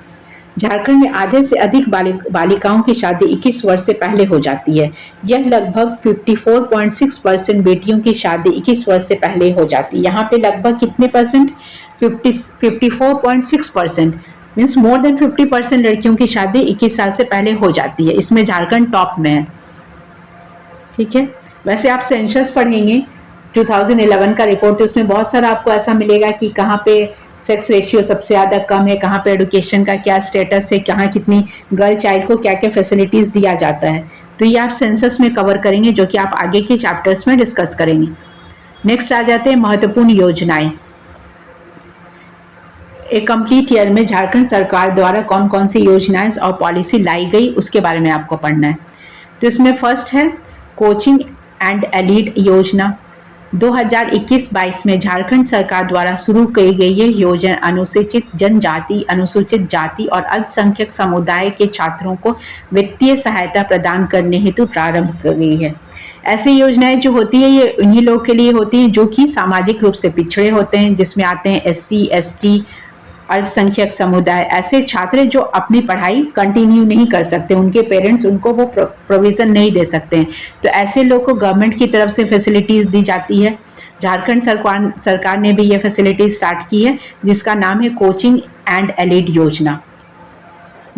झारखंड में आधे से अधिक बालिकाओं की शादी 21 वर्ष से पहले हो जाती है। यह लगभग 54.6% बेटियों की शादी 21 वर्ष से पहले हो जाती है। यहाँ पे लगभग कितने परसेंट, 54.6%, मीन्स मोर देन 50% लड़कियों की शादी 21 साल से पहले हो जाती है। इसमें झारखंड टॉप में है। ठीक है, वैसे आप सेंसस पढ़ेंगे 2011 का रिपोर्ट, तो उसमें बहुत सारा आपको ऐसा मिलेगा कि कहाँ पे सेक्स रेशियो सबसे ज़्यादा कम है, कहाँ पे एडुकेशन का क्या स्टेटस है, कहाँ कितनी गर्ल चाइल्ड को क्या क्या फैसिलिटीज़ दिया जाता है। तो ये आप सेंसस में कवर करेंगे, जो कि आप आगे के चैप्टर्स में डिस्कस करेंगे। नेक्स्ट आ जाते हैं महत्वपूर्ण योजनाएं। एक कंप्लीट ईयर में झारखंड सरकार द्वारा कौन कौन सी योजनाएं और पॉलिसी लाई गई, उसके बारे में आपको पढ़ना है। तो इसमें फर्स्ट है कोचिंग एंड एलिड योजना। 2021-22 में झारखंड सरकार द्वारा शुरू की गई ये योजना अनुसूचित जनजाति, अनुसूचित जाति और अल्पसंख्यक समुदाय के छात्रों को वित्तीय सहायता प्रदान करने हेतु प्रारंभ की गई है। ऐसी योजनाएं जो होती है ये उन्हीं लोगों के लिए होती हैं जो कि सामाजिक रूप से पिछड़े होते हैं, जिसमें आते हैं SC, ST, अल्पसंख्यक समुदाय, ऐसे छात्र जो अपनी पढ़ाई कंटिन्यू नहीं कर सकते, उनके पेरेंट्स उनको वो प्रोविज़न नहीं दे सकते हैं, तो ऐसे लोग को गवर्नमेंट की तरफ से फैसिलिटीज़ दी जाती है। झारखंड सरकार ने भी ये फैसिलिटी स्टार्ट की है, जिसका नाम है कोचिंग एंड एलिड योजना।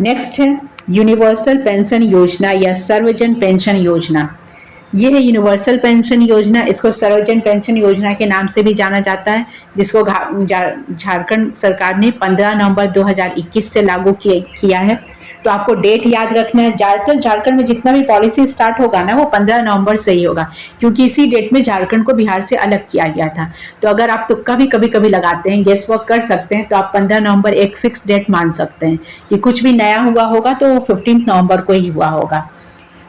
नेक्स्ट है यूनिवर्सल पेंशन योजना या सर्वजन पेंशन योजना। ये है यूनिवर्सल पेंशन योजना, इसको सर्वजन पेंशन योजना के नाम से भी जाना जाता है, जिसको झारखंड सरकार ने 15 नवंबर 2021 से लागू किया है। तो आपको डेट याद रखना है। ज़्यादातर झारखंड में जितना भी पॉलिसी स्टार्ट होगा ना, वो 15 नवंबर से ही होगा, क्योंकि इसी डेट में झारखंड को बिहार से अलग किया गया था। तो अगर आप तुक्का भी कभी कभी लगाते हैं, गेस वर्क कर सकते हैं, तो आप 15 नवंबर एक फिक्स डेट मान सकते हैं कि कुछ भी नया हुआ होगा तो 15 नवंबर को ही हुआ होगा।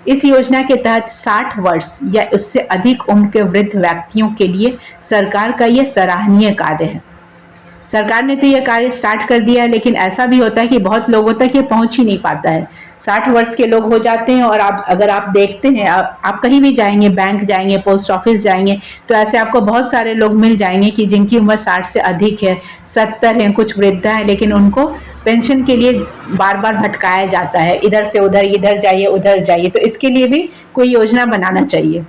इस योजना के तहत 60 वर्ष या उससे अधिक उम्र के वृद्ध व्यक्तियों के लिए सरकार का यह सराहनीय कार्य है। सरकार ने तो यह कार्य स्टार्ट कर दिया, लेकिन ऐसा भी होता है कि बहुत लोगों तक ये पहुंच ही नहीं पाता है। 60 वर्ष के लोग हो जाते हैं और अगर आप देखते हैं, आप कहीं भी जाएंगे, बैंक जाएंगे, पोस्ट ऑफिस जाएंगे, तो ऐसे आपको बहुत सारे लोग मिल जाएंगे कि जिनकी उम्र 60 से अधिक है, 70 है, कुछ वृद्ध हैं, लेकिन उनको पेंशन के लिए बार बार भटकाया जाता है, इधर से उधर, इधर जाइए उधर जाइए। तो इसके लिए भी कोई योजना बनाना चाहिए।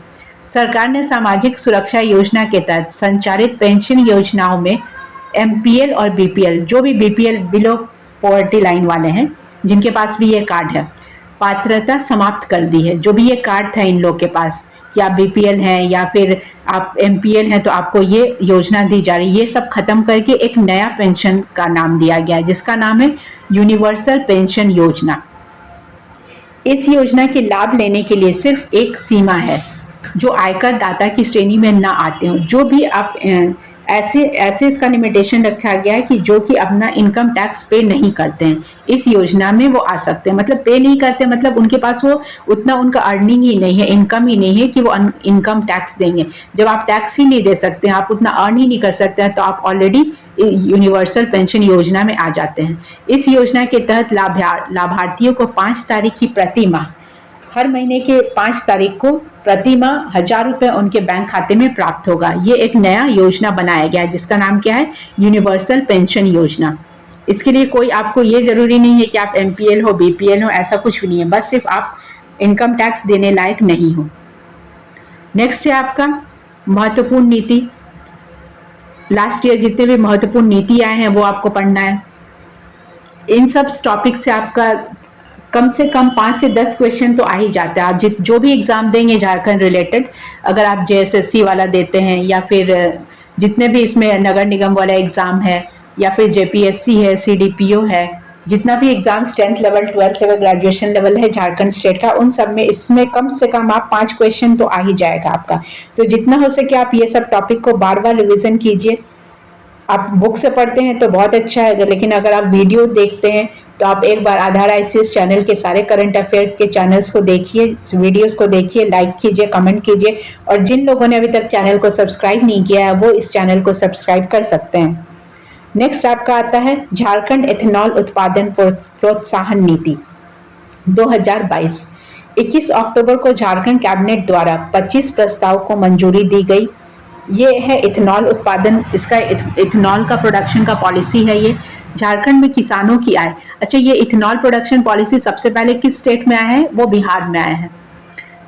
सरकार ने सामाजिक सुरक्षा योजना के तहत संचालित पेंशन योजनाओं में MPL और BPL, जो भी BPL बिलो पॉवर्टी लाइन वाले हैं, जिनके पास भी ये कार्ड है, पात्रता समाप्त कर दी है। जो भी ये कार्ड था इन लोग के पास कि आप BPL हैं या फिर आप MPL हैं, तो आपको ये योजना दी जा रही है। ये सब खत्म करके एक नया पेंशन का नाम दिया गया है, जिसका नाम है यूनिवर्सल पेंशन योजना। इस योजना के लाभ लेने के लिए सिर्फ एक सीमा है, जो आयकर दाता की श्रेणी में ना आते हो। जो भी आप ऐसे इसका लिमिटेशन रखा गया है कि जो कि अपना इनकम टैक्स पे नहीं करते हैं, इस योजना में वो आ सकते हैं। मतलब पे नहीं करते, मतलब उनके पास वो उतना उनका अर्निंग ही नहीं है, इनकम ही नहीं है कि वो इनकम टैक्स देंगे। जब आप टैक्स ही नहीं दे सकते हैं, आप उतना अर्न ही नहीं कर सकते हैं, तो आप ऑलरेडी यूनिवर्सल पेंशन योजना में आ जाते हैं। इस योजना के तहत लाभार्थियों को 5 तारीख की प्रति माह, हर महीने के 5 तारीख को प्रति माह 1000 रुपये उनके बैंक खाते में प्राप्त होगा। ये एक नया योजना बनाया गया है, जिसका नाम क्या है, यूनिवर्सल पेंशन योजना। इसके लिए कोई आपको ये जरूरी नहीं है कि आप MPL हो, BPL हो, ऐसा कुछ भी नहीं है, बस सिर्फ आप इनकम टैक्स देने लायक नहीं हो। नेक्स्ट है आपका महत्वपूर्ण नीति। लास्ट ईयर जितने भी महत्वपूर्ण नीति आए हैं वो आपको पढ़ना है। इन सब टॉपिक से आपका कम से कम 5 से 10 क्वेश्चन तो आ ही जाता है। आप जो भी एग्ज़ाम देंगे झारखंड रिलेटेड, अगर आप JSSC वाला देते हैं या फिर जितने भी इसमें नगर निगम वाला एग्ज़ाम है या फिर JPSC है, CDPO है, जितना भी exams 10th level, 12th level, graduation level है झारखंड स्टेट का, उन सब में इसमें कम से कम आप 5 क्वेश्चन तो आ ही जाएगा आपका। तो जितना हो सके आप ये सब टॉपिक को बार बार रिविज़न कीजिए। आप बुक से पढ़ते हैं तो बहुत अच्छा है, लेकिन अगर आप वीडियो देखते हैं तो आप एक बार आधार ICS चैनल के सारे करंट अफेयर के चैनल्स को देखिए, वीडियोस को देखिए, लाइक कीजिए, कमेंट कीजिए, और जिन लोगों ने अभी तक चैनल को सब्सक्राइब नहीं किया है वो इस चैनल को सब्सक्राइब कर सकते हैं। नेक्स्ट आपका आता है झारखंड एथेनॉल उत्पादन प्रोत्साहन नीति 2022। 21 अक्टूबर को झारखंड कैबिनेट द्वारा 25 प्रस्ताव को मंजूरी दी गई। ये है इथेनॉल उत्पादन, इसका इथेनॉल का प्रोडक्शन का पॉलिसी है ये। झारखंड में किसानों की आय, अच्छा ये इथेनॉल प्रोडक्शन पॉलिसी सबसे पहले किस स्टेट में आया है? वो बिहार में आया है।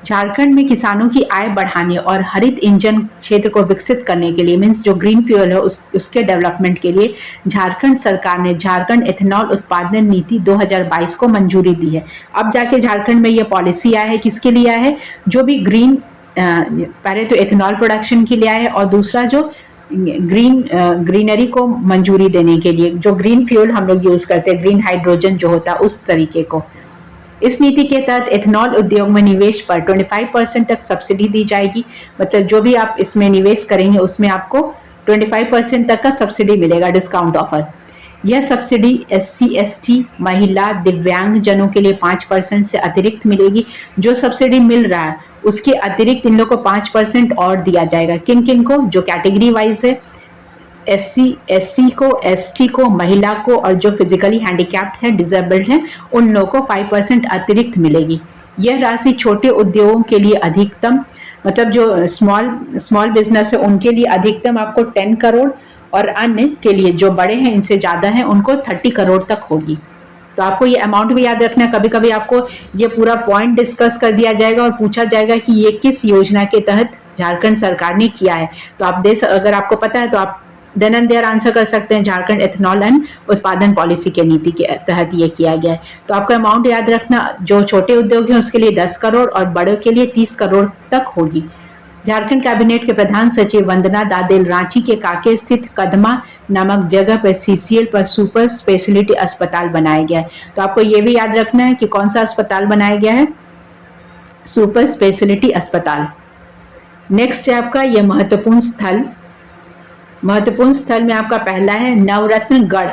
झारखंड में किसानों की आय बढ़ाने और हरित इंजन क्षेत्र को विकसित करने के लिए, मीन्स जो ग्रीन फ्यूल है उसके डेवलपमेंट के लिए झारखंड सरकार ने झारखंड एथेनॉल उत्पादन नीति 2022 को मंजूरी दी है। अब जाके झारखंड में ये पॉलिसी आया है, किसके लिए आया है? जो भी ग्रीन, पहले तो एथेनॉल प्रोडक्शन के लिए आया है और दूसरा जो ग्रीनरी को मंजूरी देने के लिए, जो ग्रीन फ्यूल हम लोग यूज करते हैं, ग्रीन हाइड्रोजन जो होता है उस तरीके को। इस नीति के तहत एथेनॉल उद्योग में निवेश पर 25% तक सब्सिडी दी जाएगी। मतलब जो भी आप इसमें निवेश करेंगे उसमें आपको 25% तक का सब्सिडी मिलेगा, डिस्काउंट ऑफर। यह सब्सिडी SC ST महिला दिव्यांग जनों के लिए 5% से अतिरिक्त मिलेगी। जो सब्सिडी मिल रहा है उसके अतिरिक्त इन लोगों को 5% और दिया जाएगा। किन किन को? जो कैटेगरी वाइज है, SC को, ST को, महिला को और जो फिजिकली हैंडीकैप्ड है, डिसेबल्ड है, उन लोगों को 5% अतिरिक्त मिलेगी। यह राशि छोटे उद्योगों के लिए अधिकतम, मतलब जो स्मॉल बिजनेस है उनके लिए अधिकतम आपको 10 करोड़ और अन्य के लिए जो बड़े हैं इनसे ज़्यादा हैं उनको 30 करोड़ तक होगी। तो आपको ये अमाउंट भी याद रखना है। कभी कभी आपको ये पूरा पॉइंट डिस्कस कर दिया जाएगा और पूछा जाएगा कि ये किस योजना के तहत झारखंड सरकार ने किया है। तो आप अगर आपको पता है तो आप देन एंड देयर आंसर कर सकते हैं, झारखंड एथेनॉल एंड उत्पादन पॉलिसी के नीति के तहत ये किया गया है। तो आपको अमाउंट याद रखना, जो छोटे उद्योग हैं उसके लिए 10 करोड़ और बड़ों के लिए 30 करोड़ तक होगी। झारखंड कैबिनेट के प्रधान सचिव वंदना दादेल रांची के काके स्थित कदमा नामक जगह पर CCL पर सुपर स्पेशलिटी अस्पताल बनाया गया है। तो आपको ये भी याद रखना है कि कौन सा अस्पताल बनाया गया है? सुपर स्पेशलिटी अस्पताल। नेक्स्ट है आपका ये महत्वपूर्ण स्थल में आपका पहला है नवरत्नगढ़।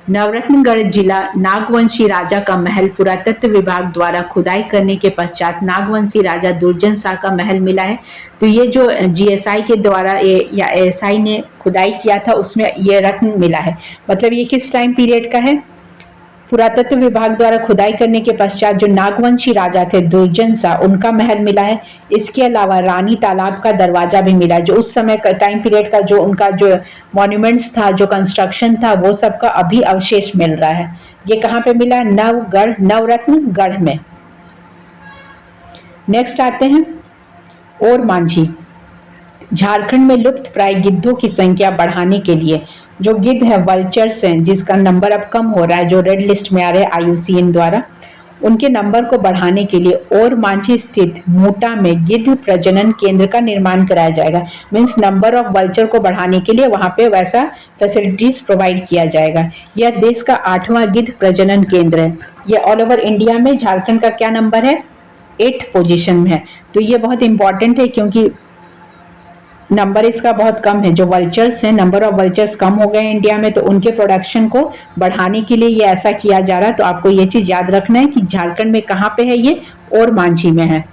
नवरत्नगढ़ जिला नागवंशी राजा का महल पुरातत्व विभाग द्वारा खुदाई करने के पश्चात नागवंशी राजा दुर्जन शाह का महल मिला है। तो ये जो GSI के द्वारा या SI ने खुदाई किया था उसमें ये रत्न मिला है। मतलब ये किस टाइम पीरियड का है? पुरातत्व विभाग द्वारा खुदाई करने के पश्चात जो नागवंशी राजा थे दुर्जन शाह, उनका महल मिला है। इसके अलावा रानी तालाब का दरवाजा भी मिला, जो उस समय का टाइम पीरियड का जो उनका जो मॉन्यूमेंट्स था, जो कंस्ट्रक्शन था, वो सबका अभी अवशेष मिल रहा है। ये कहाँ पे मिला? नवरत्नगढ़ में। नेक्स्ट आते हैं और मांझी। झारखंड में लुप्त प्राय गिद्धों की संख्या बढ़ाने के लिए, जो गिद्ध है वल्चर्स हैं जिसका नंबर अब कम हो रहा है, जो रेड लिस्ट में आ रहे हैं IUCN द्वारा, उनके नंबर को बढ़ाने के लिए और मांझी स्थित मूटा में गिद्ध प्रजनन केंद्र का निर्माण कराया जाएगा। मीन्स नंबर ऑफ वल्चर को बढ़ाने के लिए वहां पे वैसा फैसिलिटीज प्रोवाइड किया जाएगा। यह देश का 8वां गिद्ध प्रजनन केंद्र है। यह ऑल ओवर इंडिया में झारखंड का क्या नंबर है? 8th पोजीशन में है। तो ये बहुत इंपॉर्टेंट है क्योंकि नंबर इसका बहुत कम है। जो वल्चर्स हैं, नंबर ऑफ वल्चर्स कम हो गए इंडिया में, तो उनके प्रोडक्शन को बढ़ाने के लिए ये ऐसा किया जा रहा है। तो आपको ये चीज याद रखना है कि झारखंड में कहाँ पे है ये? और मांझी में है।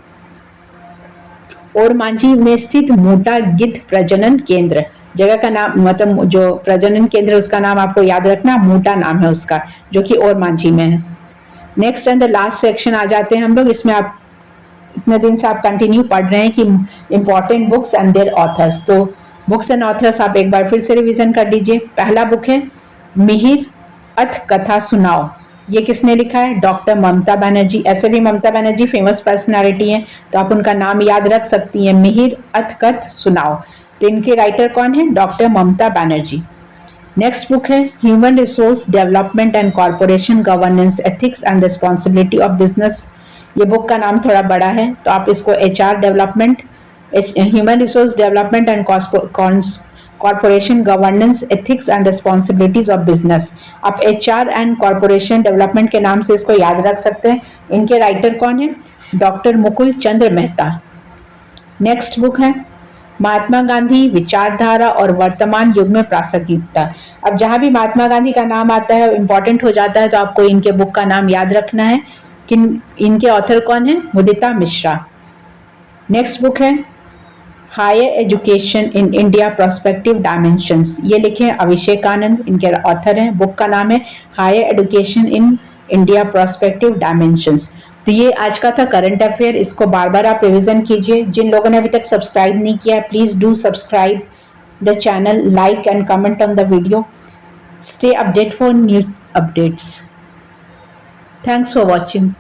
और मांझी में स्थित मोटा गिद्ध प्रजनन केंद्र, जगह का नाम, मतलब जो प्रजनन केंद्र उसका नाम आपको याद रखना, मोटा नाम है उसका, जो कि और मांझी में है। Next and the last section आ जाते हैं हम लोग। इसमें आप इतने दिन से आप कंटिन्यू पढ़ रहे हैं कि important books and their authors. तो बुक्स एंड ऑथर्स आप एक बार फिर से रिवीजन कर लीजिए। पहला बुक है मिहिर अथ कथा सुनाओ। ये किसने लिखा है? डॉक्टर ममता बनर्जी। ऐसे भी ममता बनर्जी फेमस पर्सनालिटी हैं, तो आप उनका नाम याद रख सकती हैं, मिहिर अथ कथ सुनाओ। तो इनके राइटर कौन है? Doctor Mamata Banerjee. Next book है human resource development and corporation governance ethics and responsibility of business. ये बुक का नाम थोड़ा बड़ा है तो आप इसको HR development, human resource development and corporation governance ethics and responsibilities of business, आप HR एंड कॉर्पोरेशन डेवलपमेंट के नाम से इसको याद रख सकते हैं। इनके राइटर कौन है? डॉक्टर मुकुल चंद्र मेहता। नेक्स्ट बुक है महात्मा गांधी विचारधारा और वर्तमान युग में प्रासंगिकता। अब जहां भी महात्मा गांधी का नाम आता है इंपॉर्टेंट हो जाता है, तो आपको इनके बुक का नाम याद रखना है। इनके ऑथर कौन है? मुदिता मिश्रा। नेक्स्ट बुक है higher education in India prospective dimensions, ये लिखे हैं अभिषेक आनंद, इनके ऑथर हैं। बुक का नाम है higher education in India prospective dimensions. तो ये आज का था करंट अफेयर, इसको बार बार आप रिविजन कीजिए। जिन लोगों ने अभी तक सब्सक्राइब नहीं किया है, please do subscribe the channel, like and comment on the video. Stay updated for new updates. Thanks for watching.